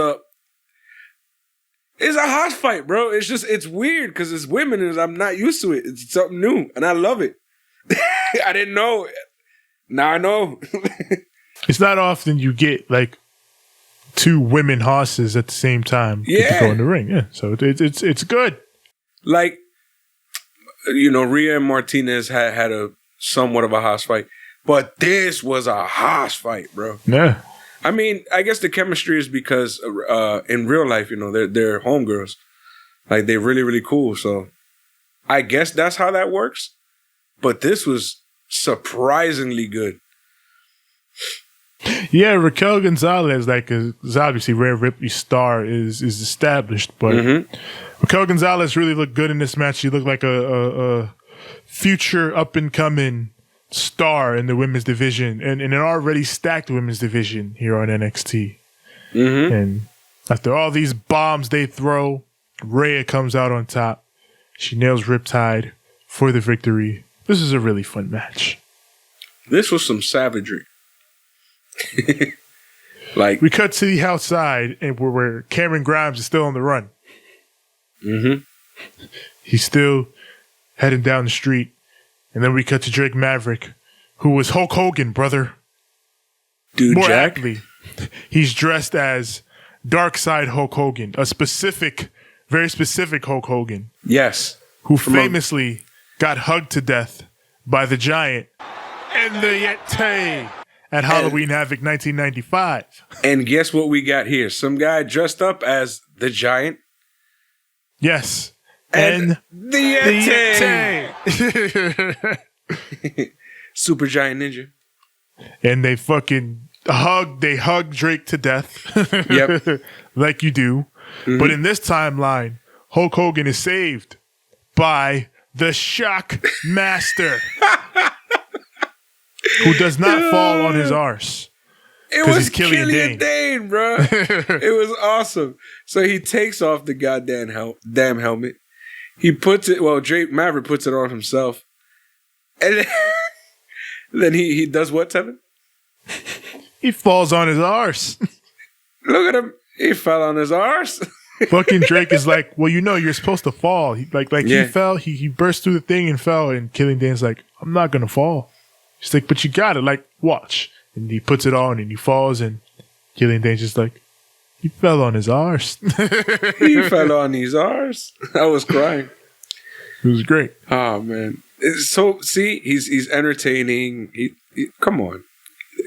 S2: it's a horse fight, bro. It's weird because it's women and I'm not used to it. It's something new, and I love it. I didn't know. Now I know.
S3: It's not often you get like two women horses at the same time to go in the ring. Yeah, so it's good.
S2: Like, you know, Rhea and Martinez had a somewhat of a horse fight, but this was a horse fight, bro.
S3: Yeah.
S2: I mean, I guess the chemistry is because in real life, you know, they're homegirls. Like, they're really, really cool. So I guess that's how that works. But this was surprisingly good.
S3: Yeah, Raquel Gonzalez, like, is obviously Rhea Ripley's star is established, but Raquel Gonzalez really looked good in this match. She looked like a future up and coming star in the women's division and an already stacked women's division here on NXT. And after all these bombs they throw, Rhea comes out on top. She nails Riptide for the victory. This is a really fun match. This
S2: was some savagery. Like,
S3: we cut to the outside and where Cameron Grimes is still on the run. He's still heading down the street. And then we cut to Drake Maverick, who was Hulk Hogan, brother.
S2: Dude,
S3: more
S2: Jack?
S3: aptly, he's dressed as Dark Side Hulk Hogan, a very specific Hulk Hogan.
S2: Yes.
S3: Who famously got hugged to death by the Giant and the Yeti at Halloween Havoc 1995.
S2: And guess what we got here? Some guy dressed up as the Giant.
S3: Yes.
S2: And the Yeti. Super Giant Ninja.
S3: And they fucking hug Drake to death.
S2: Yep.
S3: Like you do. But in this timeline, Hulk Hogan is saved by the Shock Master. Who does not fall on his arse.
S2: It was Killian Dane, bro. It was awesome. So he takes off the goddamn helmet. He puts it, Drake Maverick puts it on himself. And then he does what, Tevin?
S3: He falls on his arse.
S2: Look at him. He fell on his arse.
S3: Fucking Drake is like, well, you know, you're supposed to fall. He fell. He burst through the thing and fell. And Killian Dane's like, I'm not going to fall. He's like, but you got it. Like, watch. And he puts it on and he falls. And Killian Dane's just like, he fell on his arse.
S2: He fell on his arse. I was crying.
S3: It was great.
S2: Oh, man. So, see, he's entertaining. Come on.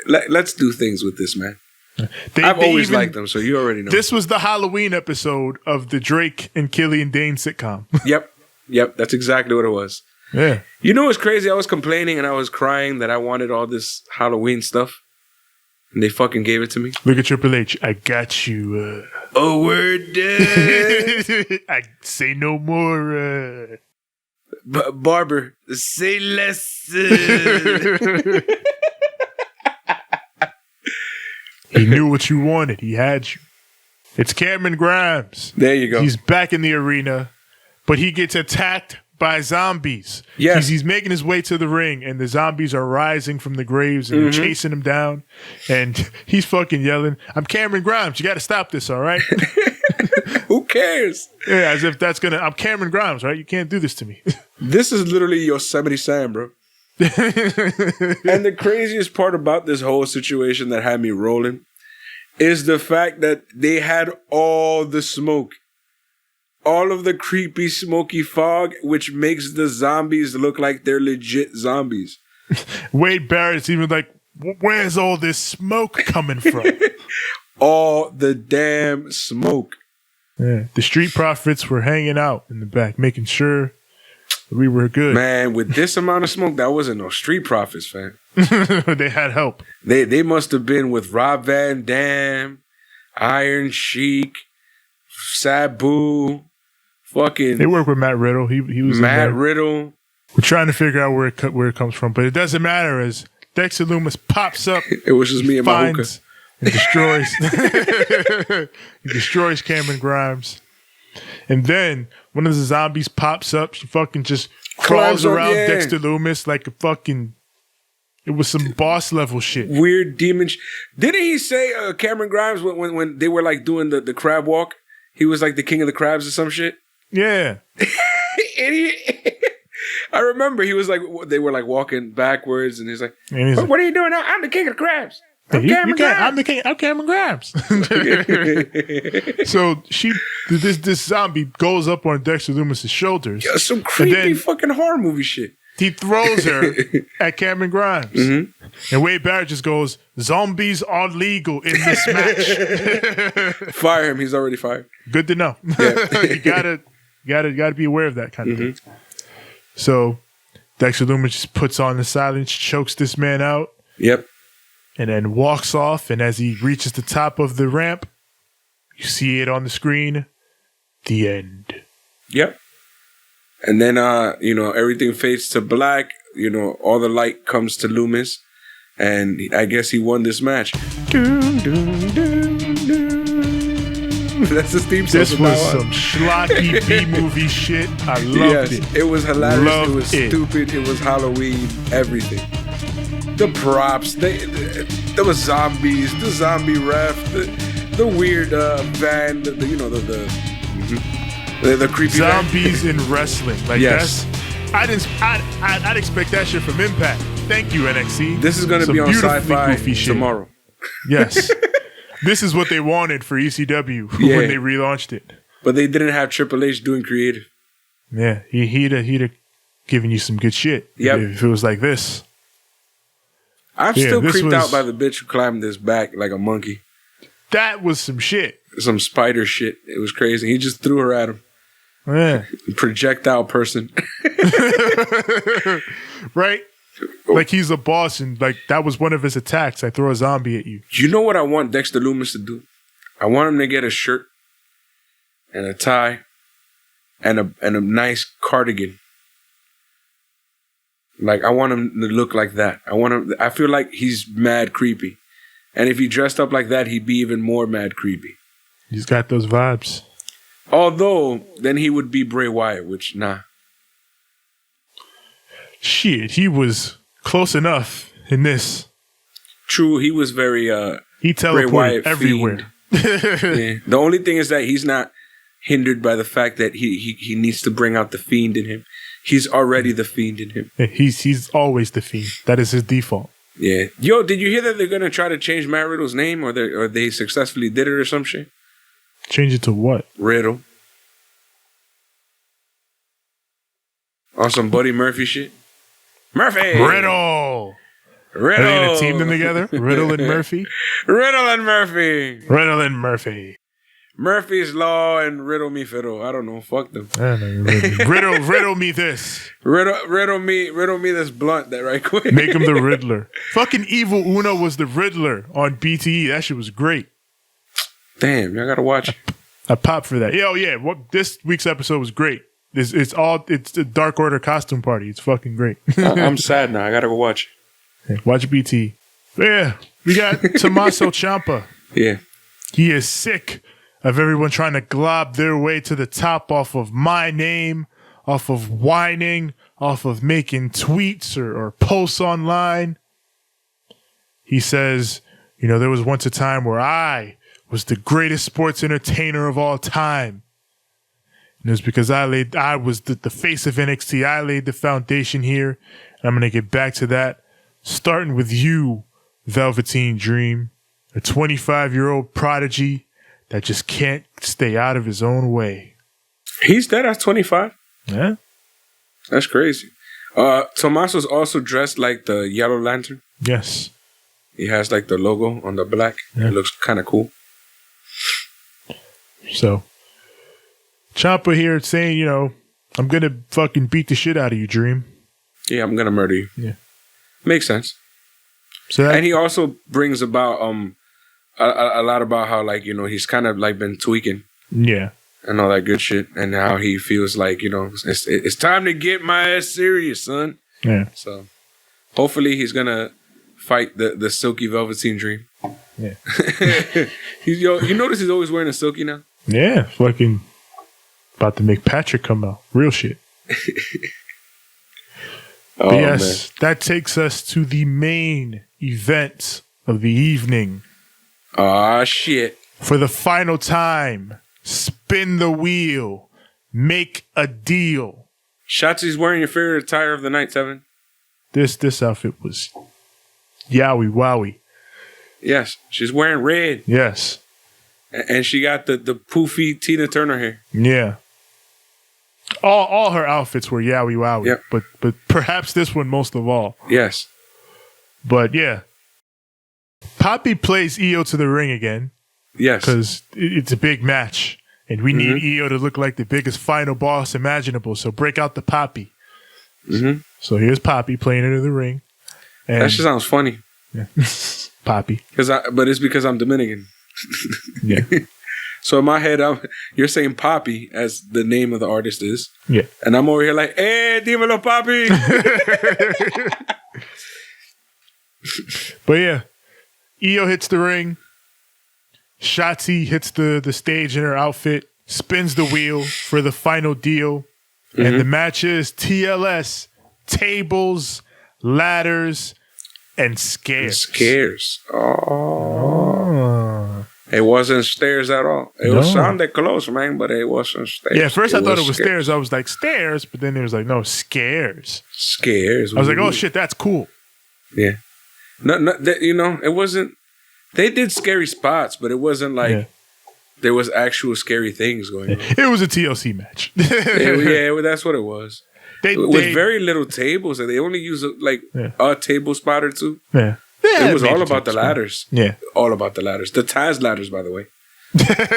S2: Let's do things with this, man. I've always liked them, so you already know.
S3: This was the Halloween episode of the Drake and Killian Dane sitcom.
S2: Yep. That's exactly what it was.
S3: Yeah.
S2: You know what's crazy? I was complaining and I was crying that I wanted all this Halloween stuff. And they fucking gave it to me.
S3: Look at Triple H. I got you.
S2: Oh, word.
S3: I say no more.
S2: Barber, say less.
S3: He knew what you wanted. He had you. It's Cameron Grimes.
S2: There you go.
S3: He's back in the arena, but he gets attacked by zombies.
S2: Yes.
S3: He's making his way to the ring, and the zombies are rising from the graves and chasing him down. And he's fucking yelling, I'm Cameron Grimes. You got to stop this, all right?
S2: Who cares?
S3: Yeah, as if that's I'm Cameron Grimes, right? You can't do this to me.
S2: This is literally Yosemite Sam, bro. And the craziest part about this whole situation that had me rolling is the fact that they had all the smoke. All of the creepy, smoky fog, which makes the zombies look like they're legit zombies.
S3: Wade Barrett's even like, where's all this smoke coming from?
S2: All the damn smoke.
S3: Yeah, the Street Profits were hanging out in the back, making sure We were good.
S2: Man, with this amount of smoke, that wasn't no Street Profits, fam.
S3: They had help.
S2: They must have been with Rob Van Dam, Iron Sheik, Sabu, fucking.
S3: They worked with Matt Riddle. He was
S2: Matt Riddle.
S3: We're trying to figure out where it comes from, but it doesn't matter as Dexter Loomis pops up.
S2: It was just me and my hookah.
S3: And destroys. He destroys Cameron Grimes. And then one of the zombies pops up. She fucking just crawls around Dexter Loomis like a fucking. It was some boss level shit.
S2: Weird demon. Didn't he say Cameron Grimes when they were like doing the crab walk? He was like the king of the crabs or some shit.
S3: Yeah.
S2: I remember he was like they were like walking backwards and he's like, "What are you doing now? I'm the king of the crabs. I'm Cameron Grimes.
S3: So this zombie goes up on Dexter Loomis' shoulders.
S2: Yo, some creepy fucking horror movie shit.
S3: He throws her at Cameron Grimes. Mm-hmm. And Wade Barrett just goes, "Zombies are legal in this match."
S2: Fire him. He's already fired.
S3: Good to know. Yeah. you gotta be aware of that kind of thing. So Dexter Loomis just puts on the silence, chokes this man out.
S2: Yep.
S3: And then walks off. And as he reaches the top of the ramp, you see it on the screen. The end.
S2: Yep. And then, everything fades to black. All the light comes to Loomis. And I guess he won this match. Doom, doom, doom, doom. That's the theme song.
S3: This was some schlocky B-movie shit. I loved it.
S2: It was hilarious. It was stupid. It was Halloween. Everything. The props. There was zombies. The zombie ref. The weird van. The creepy
S3: zombies in wrestling. Like I'd expect that shit from Impact. Thank you, NXT.
S2: This is going to be on Sci-Fi tomorrow.
S3: Yes. This is what they wanted for ECW when they relaunched it.
S2: But they didn't have Triple H doing creative.
S3: Yeah, he'd have given you some good shit if it was like this.
S2: I'm still creeped out by the bitch who climbed this back like a monkey.
S3: That was some shit.
S2: Some spider shit. It was crazy. He just threw her at him.
S3: Yeah.
S2: Projectile person.
S3: Right? Like he's a boss and like that was one of his attacks. I throw a zombie at you.
S2: You know what I want Dexter Loomis to do? I want him to get a shirt and a tie and a nice cardigan. Like I want him to look like that. I feel like he's mad creepy. And if he dressed up like that, he'd be even more mad creepy.
S3: He's got those vibes.
S2: Although, then he would be Bray Wyatt, which, nah.
S3: Shit, he was close enough in this.
S2: True, he was very
S3: he teleported everywhere.
S2: Yeah. The only thing is that he's not hindered by the fact that he needs to bring out the Fiend in him. He's already the Fiend in him.
S3: He's always the Fiend. That is his default.
S2: Yeah. Yo, did you hear that they're gonna try to change Matt Riddle's name, or they successfully did it or some shit?
S3: Change it to what?
S2: Riddle. On some Buddy Murphy shit. Murphy!
S3: Riddle! Are they gonna team them together? Riddle and Murphy?
S2: Riddle and Murphy!
S3: Riddle and Murphy.
S2: Murphy's Law and Riddle Me Fiddle. I don't know. Fuck them.
S3: Riddle me this.
S2: Riddle me this blunt that right quick.
S3: Make him the Riddler. Fucking Evil Uno was the Riddler on BTE. That shit was great.
S2: Damn, I gotta watch.
S3: I popped for that. Yeah. This week's episode was great. It's the Dark Order costume party. It's fucking great.
S2: I'm sad now. I gotta go watch.
S3: Yeah, watch BT. Yeah, we got Tommaso Ciampa.
S2: Yeah,
S3: he is sick of everyone trying to glob their way to the top off of my name, off of whining, off of making tweets or posts online. He says, there was once a time where I was the greatest sports entertainer of all time. And it was because I was the face of NXT. I laid the foundation here. And I'm going to get back to that. Starting with you, Velveteen Dream, a 25-year-old prodigy that just can't stay out of his own way.
S2: He's dead at 25.
S3: Yeah.
S2: That's crazy. Tommaso's also dressed like the Yellow Lantern.
S3: Yes.
S2: He has like the logo on the black. Yeah. It looks kind of cool.
S3: So, Ciampa here saying, I'm gonna fucking beat the shit out of you, Dream.
S2: Yeah, I'm gonna murder you.
S3: Yeah,
S2: makes sense.
S3: So
S2: and he also brings about a lot about how, like, you know, he's kind of like been tweaking.
S3: Yeah.
S2: And all that good shit, and how he feels like, you know, it's time to get my ass serious, son.
S3: Yeah.
S2: So hopefully he's gonna fight the silky velveteen Dream.
S3: Yeah.
S2: You notice he's always wearing a silky now?
S3: Yeah, fucking about to make Patrick come out. Real shit.
S2: Oh,
S3: but yes, that takes us to the main event of the evening.
S2: Ah, shit.
S3: For the final time, spin the wheel, make a deal.
S2: Shotzi's wearing your favorite attire of the night, Tevin.
S3: This outfit was yowie wowie.
S2: Yes, she's wearing red.
S3: Yes.
S2: And she got the poofy Tina Turner hair.
S3: Yeah. All her outfits were yowie wowie.
S2: Yep.
S3: But perhaps this one most of all.
S2: Yes.
S3: But yeah. Poppy plays Io to the ring again.
S2: Yes.
S3: Because it's a big match. And we need Io to look like the biggest final boss imaginable. So break out the Poppy.
S2: Mm-hmm.
S3: So here's Poppy playing into the ring. And
S2: that just sounds funny.
S3: Yeah. Poppy.
S2: But it's because I'm Dominican.
S3: Yeah.
S2: So in my head, you're saying Poppy as the name of the artist is.
S3: Yeah.
S2: And I'm over here like, hey, dímelo, Poppy.
S3: But yeah, Io hits the ring. Shotzi hits the stage in her outfit, spins the wheel for the final deal. And the match is TLS, tables, ladders, and scares.
S2: Oh. It wasn't stairs at all. It was sounded close, man, but it wasn't stairs.
S3: Yeah, at first I thought it was stairs. I was like, stairs, but then it was like, no, scares.
S2: Scares.
S3: I was like, oh shit, that's cool.
S2: Yeah. No, you know, it wasn't. They did scary spots, but it wasn't like there was actual scary things going on.
S3: It was a TLC match.
S2: Yeah, that's what it was. With very little tables, and they only use like a table spot or two.
S3: Yeah.
S2: It was all about the ladders.
S3: Yeah.
S2: All about the ladders. The Taz ladders, by the way.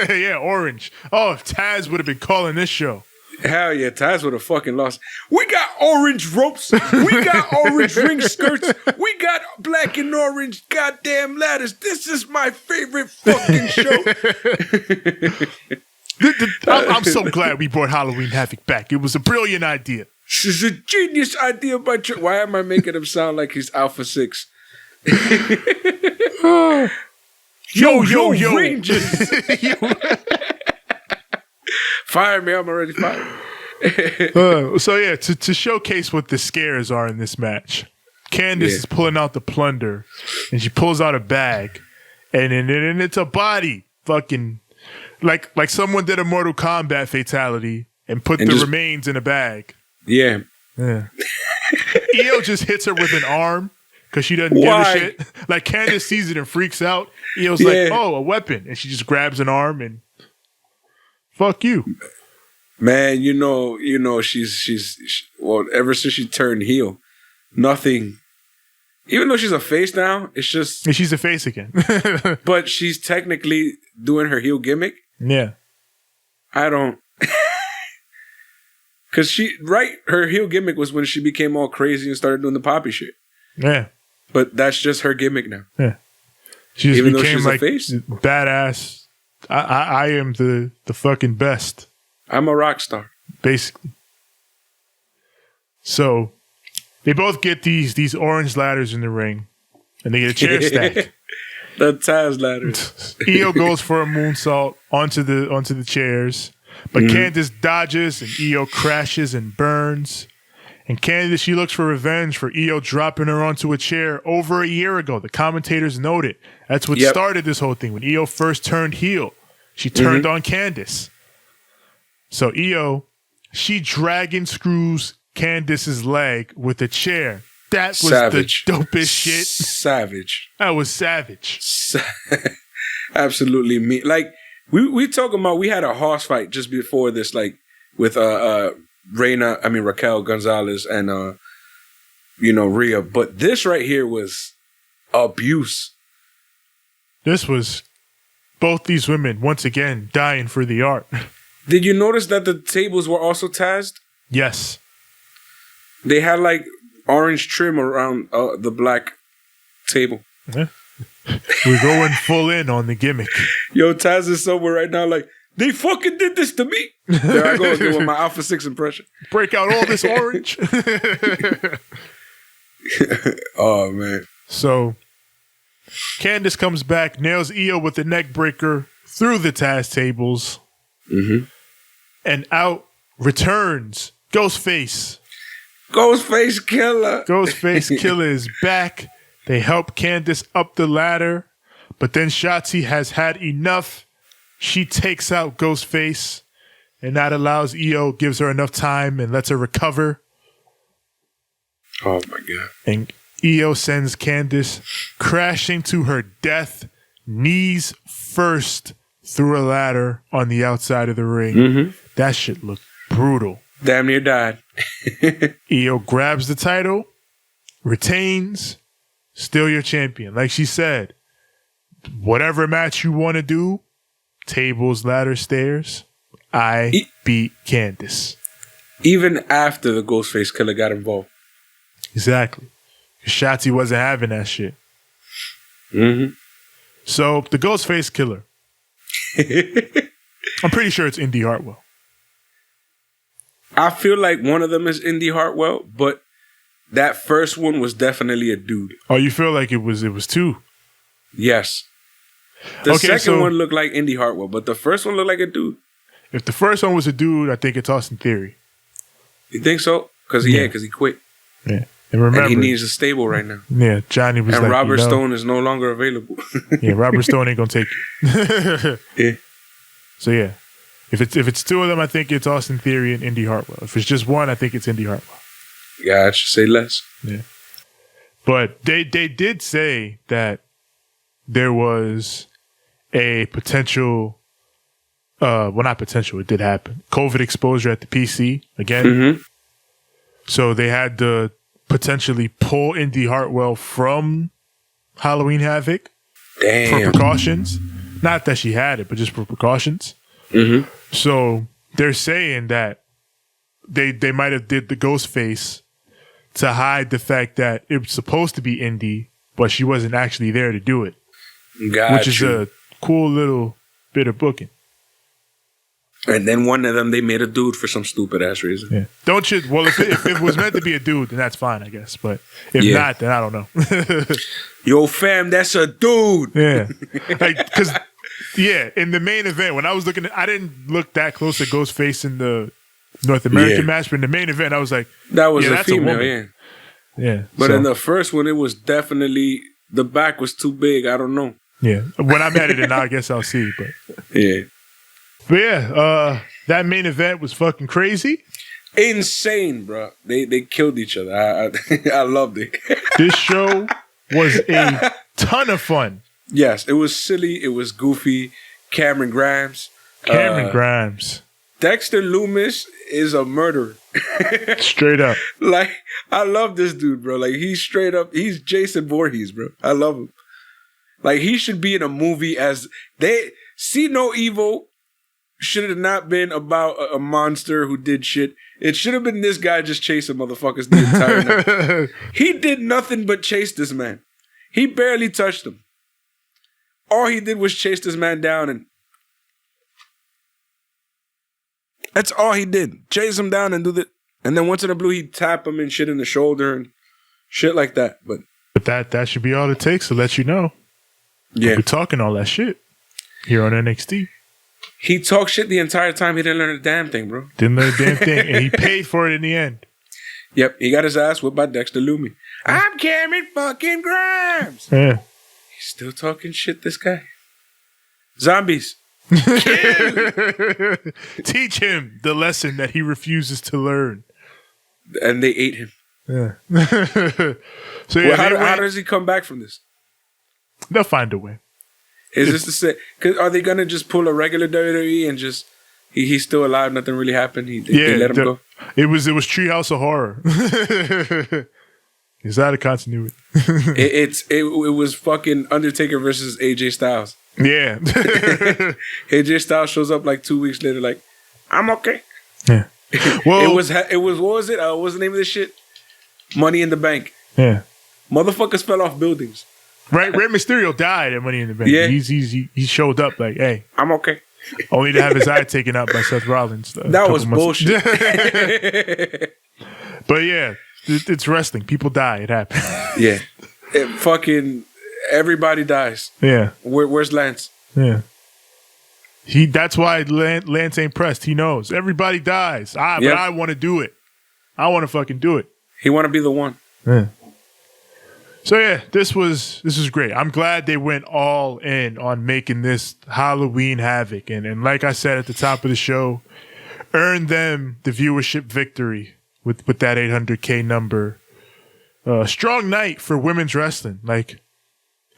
S3: Yeah, orange. Oh, if Taz would have been calling this show.
S2: Hell yeah, Taz would have fucking lost. We got orange ropes. We got orange ring skirts. We got black and orange goddamn ladders. This is my favorite fucking show.
S3: I'm so glad we brought Halloween Havoc back. It was a brilliant idea.
S2: This is a genius idea by Why am I making him sound like he's Alpha 6? Yo, Rangers. Fire me, I'm already fired.
S3: So yeah, to showcase what the scares are in this match, Candice is pulling out the plunder, and she pulls out a bag, and it's a body, fucking like someone did a Mortal Kombat fatality and put the remains in a bag.
S2: Yeah.
S3: Io just hits her with an arm because she doesn't give a shit. Like Candice sees it and freaks out. Io's like, oh, a weapon, and she just grabs an arm and fuck you.
S2: Man, you know, she's ever since she turned heel, nothing. Even though she's a face now, it's just
S3: and she's a face again.
S2: But she's technically doing her heel gimmick.
S3: Yeah,
S2: I don't, because her heel gimmick was when she became all crazy and started doing the Poppy shit.
S3: Yeah,
S2: but that's just her gimmick now.
S3: Yeah, she just
S2: even
S3: became
S2: though she's
S3: like
S2: a face,
S3: badass. I am the fucking best.
S2: I'm a rock star,
S3: basically. So they both get these orange ladders in the ring, and they get a chair stack.
S2: The Taz ladders.
S3: Io goes for a moonsault onto the chairs, but Candice dodges, and Io crashes and burns. And Candice, she looks for revenge for Io dropping her onto a chair over a year ago. The commentators noted that's what started this whole thing. When Io first turned heel, she turned on Candice. So Io, she dragon screws Candice's leg with a chair. That was savage. The dopest shit.
S2: Savage.
S3: That was savage.
S2: Absolutely me. Like we talking about, we had a horse fight just before this, like with Raquel Gonzalez and Rhea. But this right here was abuse.
S3: This was both these women once again dying for the art.
S2: Did you notice that the tables were also tazzed?
S3: Yes.
S2: They had like orange trim around the black table.
S3: Yeah. We're going full in on the gimmick.
S2: Yo, Taz is somewhere right now like, they fucking did this to me. There I go again with my Alpha 6 impression.
S3: Break out all this orange.
S2: Oh, man.
S3: So, Candice comes back, nails Io with the neck breaker through the Taz tables.
S2: Mm-hmm.
S3: And out returns Ghostface.
S2: Ghostface Killer.
S3: Ghostface Killer is back. They help Candice up the ladder. But then Shotzi has had enough. She takes out Ghostface. And that allows Io, gives her enough time and lets her recover.
S2: Oh, my God.
S3: And Io sends Candice crashing to her death, knees first, through a ladder on the outside of the ring.
S2: Mm-hmm.
S3: That shit looked brutal.
S2: Damn near died.
S3: Io grabs the title, retains, still your champion. Like she said, whatever match you want to do, tables, ladder, stairs, I beat Candice.
S2: Even after the Ghostface Killer got involved.
S3: Exactly. Shotzi wasn't having that shit.
S2: Mm-hmm.
S3: So, the Ghostface Killer. I'm pretty sure it's Indy Hartwell.
S2: I feel like one of them is Indy Hartwell, but that first one was definitely a dude.
S3: Oh, you feel like it was two?
S2: Yes. The second one looked like Indy Hartwell, but the first one looked like a dude.
S3: If the first one was a dude, I think it's Austin Theory.
S2: You think so? Because he quit.
S3: Yeah. And remember,
S2: and he needs a stable right now.
S3: Yeah, Johnny was
S2: and
S3: like,
S2: Robert Stone is no longer available.
S3: Yeah, Robert Stone ain't gonna take you.
S2: Yeah.
S3: So yeah, if it's two of them, I think it's Austin Theory and Indy Hartwell. If it's just one, I think it's Indy Hartwell.
S2: Yeah, I should say less.
S3: Yeah, but they did say that there was a potential. Well, not potential. It did happen. COVID exposure at the PC again.
S2: Mm-hmm.
S3: So they had to potentially pull Indy Hartwell from Halloween Havoc for precautions. Not that she had it, but just for precautions.
S2: Mm-hmm.
S3: So they're saying that they might have did the ghost face to hide the fact that it was supposed to be Indy, but she wasn't actually there to do it. Which is a cool little bit of booking.
S2: And then one of them, they made a dude for some stupid ass reason.
S3: Yeah. Don't you? Well, if it was meant to be a dude, then that's fine, I guess. But if not, then I don't know.
S2: Yo, fam, that's a dude.
S3: Yeah, because in the main event, when I was looking, I didn't look that close at Ghostface in the North American match, but in the main event, I was like,
S2: that was a
S3: that's
S2: female,
S3: yeah.
S2: But in the first one, it was definitely the back was too big. I don't know.
S3: Yeah, when I'm at it, and I guess I'll see. But
S2: yeah.
S3: But yeah, that main event was fucking crazy.
S2: Insane, bro. They killed each other. I loved it.
S3: This show was a ton of fun.
S2: Yes, it was silly. It was goofy. Cameron Grimes. Dexter Loomis is a murderer.
S3: Straight up.
S2: Like, I love this dude, bro. Like, he's straight up. He's Jason Voorhees, bro. I love him. Like, he should be in a movie as they see no evil. Should have not been about a monster who did shit. It should have been this guy just chasing motherfuckers the entire night. He did nothing but chase this man. He barely touched him. All he did was chase this man down, and that's all he did. Chase him down and do that. And then once in a blue, he'd tap him and shit in the shoulder and shit like that. But
S3: that should be all it takes to let you know.
S2: Yeah.
S3: We're talking all that shit here on NXT.
S2: He talked shit the entire time. He didn't learn a damn thing, bro.
S3: Didn't learn a damn thing. And he paid for it in the end.
S2: Yep. He got his ass whipped by Dexter Loomis. I'm Cameron fucking Grimes.
S3: Yeah.
S2: He's still talking shit, this guy. Zombies.
S3: Teach him the lesson that he refuses to learn.
S2: And they ate him.
S3: Yeah. So yeah,
S2: how does he come back from this?
S3: They'll find a way.
S2: Is this the same? Cause are they gonna just pull a regular WWE and just he's still alive? Nothing really happened. They let him go.
S3: It was Treehouse of Horror. It's out of continuity.
S2: it was fucking Undertaker versus AJ Styles.
S3: Yeah.
S2: AJ Styles shows up like 2 weeks later, like, I'm okay.
S3: Yeah. Well,
S2: it was what was it? What's the name of this shit? Money in the Bank.
S3: Yeah.
S2: Motherfuckers fell off buildings.
S3: Right, Rey Mysterio died at Money in the Bank.
S2: Yeah.
S3: He showed up like, hey,
S2: I'm okay.
S3: only to have his eye taken out by Seth Rollins.
S2: That was bullshit.
S3: But yeah, it's wrestling. People die. It happens.
S2: Yeah. Fucking everybody dies.
S3: Yeah.
S2: Where's Lance?
S3: Yeah. That's why Lance ain't pressed. He knows. Everybody dies. But I want to do it. I want to fucking do it.
S2: He want to be the one.
S3: Yeah. So yeah, this was great. I'm glad they went all in on making this Halloween Havoc, and like I said at the top of the show, earned them the viewership victory with that 800K number. Strong night for women's wrestling. Like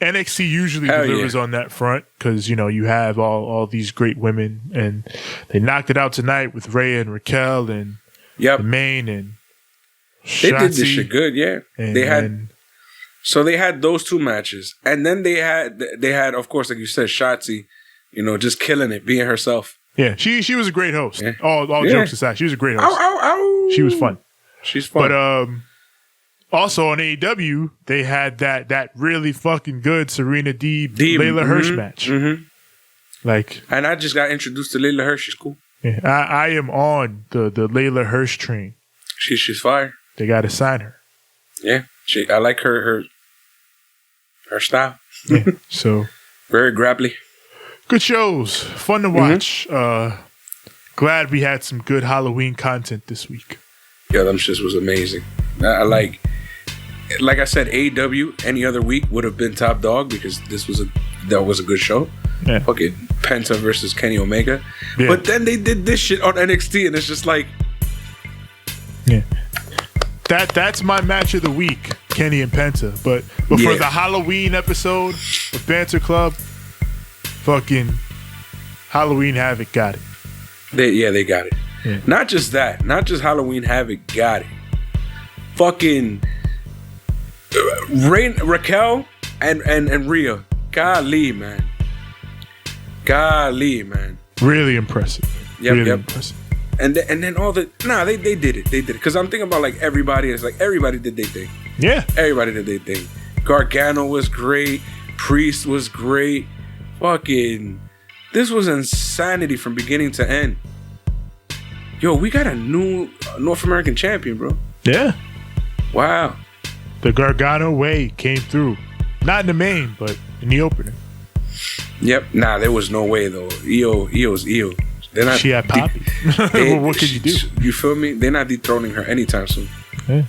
S3: NXT usually delivers on that front because you have all these great women, and they knocked it out tonight with Rhea and Raquel and the main and Shotzi.
S2: They did this shit good, yeah. They had those two matches, and then they had of course, like you said, Shotzi, just killing it, being herself. Yeah,
S3: she was a great host. Yeah. All
S2: yeah.
S3: jokes aside, she was a great host.
S2: Ow, ow, ow.
S3: She was fun.
S2: She's fun.
S3: But also on AEW, they had that really fucking good Serena Deeb Layla Hirsch match.
S2: Mm-hmm.
S3: Like,
S2: and I just got introduced to Layla Hirsch. She's cool.
S3: Yeah, I am on the Layla Hirsch train.
S2: She's fire.
S3: They got to sign her.
S2: Yeah, I like her style.
S3: Yeah, so
S2: very grapply.
S3: Good shows, fun to watch. Glad we had some good Halloween content this week.
S2: Yeah, them shits was amazing. I like I said, AEW any other week would have been top dog because that was a good show. Yeah. Fucking Penta versus Kenny Omega. Yeah. But then they did this shit on NXT, and it's just like,
S3: yeah. That's my match of the week, Kenny and Penta. But for the Halloween episode of Banter Club, fucking Halloween Havoc got it.
S2: They got it. Yeah. Not just that. Not just Halloween Havoc got it. Fucking Raquel and Rhea. Golly, man.
S3: Really impressive.
S2: Yep. Impressive. And then all the they did it. They did it. Because I'm thinking about like everybody. It's like everybody did their thing.
S3: Yeah.
S2: Everybody did their thing. Gargano was great. Priest was great. Fucking, this was insanity from beginning to end. Yo, we got a new North American champion, bro.
S3: Yeah.
S2: Wow.
S3: The Gargano way came through. Not in the main, but in the opener.
S2: Yep. Nah, there was no way though. EO's EO. They're not.
S3: She had Poppy. What could you do?
S2: You feel me? They're not dethroning her anytime soon.
S3: Yeah.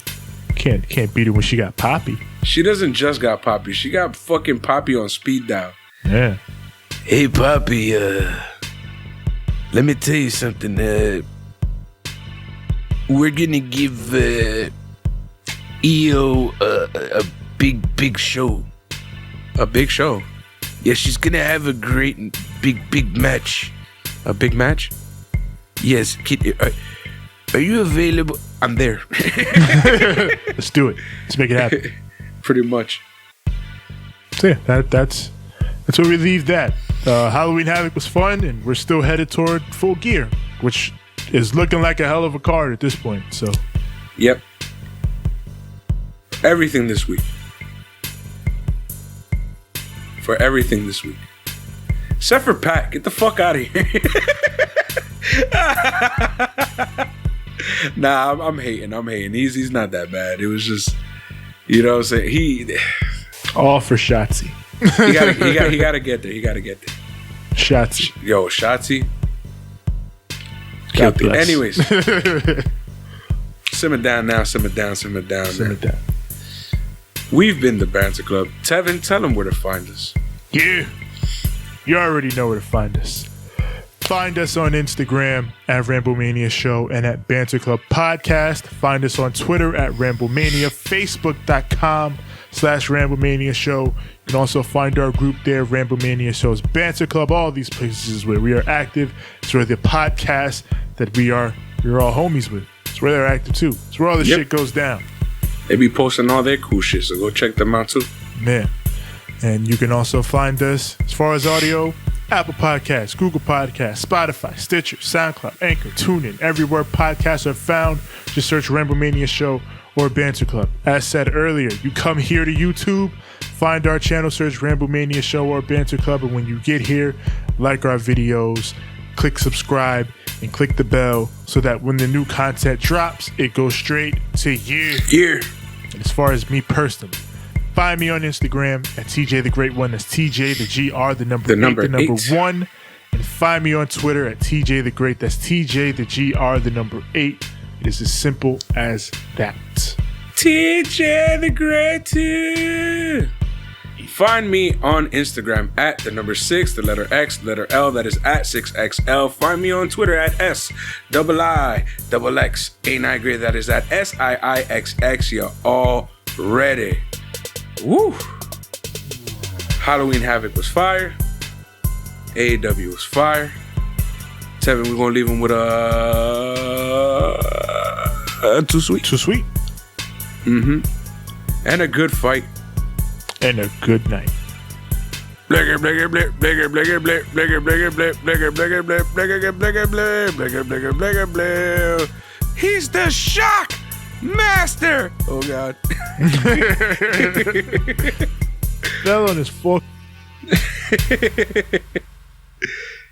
S3: Can't beat her when she got Poppy.
S2: She doesn't just got Poppy. She got fucking Poppy on speed dial.
S3: Yeah.
S1: Hey, Poppy. Let me tell you something. We're gonna give EO a big show.
S2: A big show?
S1: Yeah, she's gonna have a great big match.
S2: A big match?
S1: Yes, kid. Are you available? I'm there.
S3: Let's do it. Let's make it happen.
S2: Pretty much.
S3: So yeah, that's where we leave that. Halloween Havoc was fun, and we're still headed toward Full Gear, which is looking like a hell of a card at this point. So,
S2: yep. Everything this week. For everything this week. Except for Pat. Get the fuck out of here. Nah, I'm hating. He's not that bad. It was just, you know what I'm saying?
S3: All for Shotzi.
S2: he gotta get there.
S3: Shotzi.
S2: Yo, Shotzi. Guilty. Anyways. Simmer down now. We've been the Banter Club. Tevin, tell them where to find us.
S3: Yeah. You already know where to find us. Find us on Instagram at Ramblemania Show and at Banter Club Podcast. Find us on Twitter at Ramblemania, Facebook.com/Ramblemania Show. You can also find our group there, Ramblemania Show's Banter Club. All these places is where we are active. It's where the podcast that we're all homies with. It's where they're active too. It's where all the shit goes down.
S2: They be posting all their cool shit, so go check them out too.
S3: Man. And you can also find us, as far as audio, Apple Podcasts, Google Podcasts, Spotify, Stitcher, SoundCloud, Anchor, TuneIn, everywhere podcasts are found. Just search Ramblemania Show or Banter Club. As said earlier, you come here to YouTube, find our channel, search Ramblemania Show or Banter Club, and when you get here, like our videos, click subscribe, and click the bell so that when the new content drops, it goes straight to you.
S2: Yeah.
S3: And as far as me personally, find me on Instagram at TJ the Great One. That's TJ the GR, the number 1. And find me on Twitter at TJ the Great. That's TJ the GR, the number 8. It is as simple as that.
S2: TJ the Great too. Find me on Instagram at the number 6, the letter X, the letter L, that is at 6XL. Find me on Twitter at SIIXX89 Great, that is at SIIXX. You're all ready. Woo! Halloween Havoc was fire. AEW was fire. Tevin, we're gonna leave him with Too Sweet.
S3: Too Sweet.
S2: And a good fight.
S3: And a good night.
S2: Bligger, bligger, blip, bligger, bligger, blip, bligger, bligger, blip, bligger, bligger, blip, bligger, bligger, blip, bligger, bligger, bligger, blip. He's the shock master. Oh God.
S3: That one is fuck.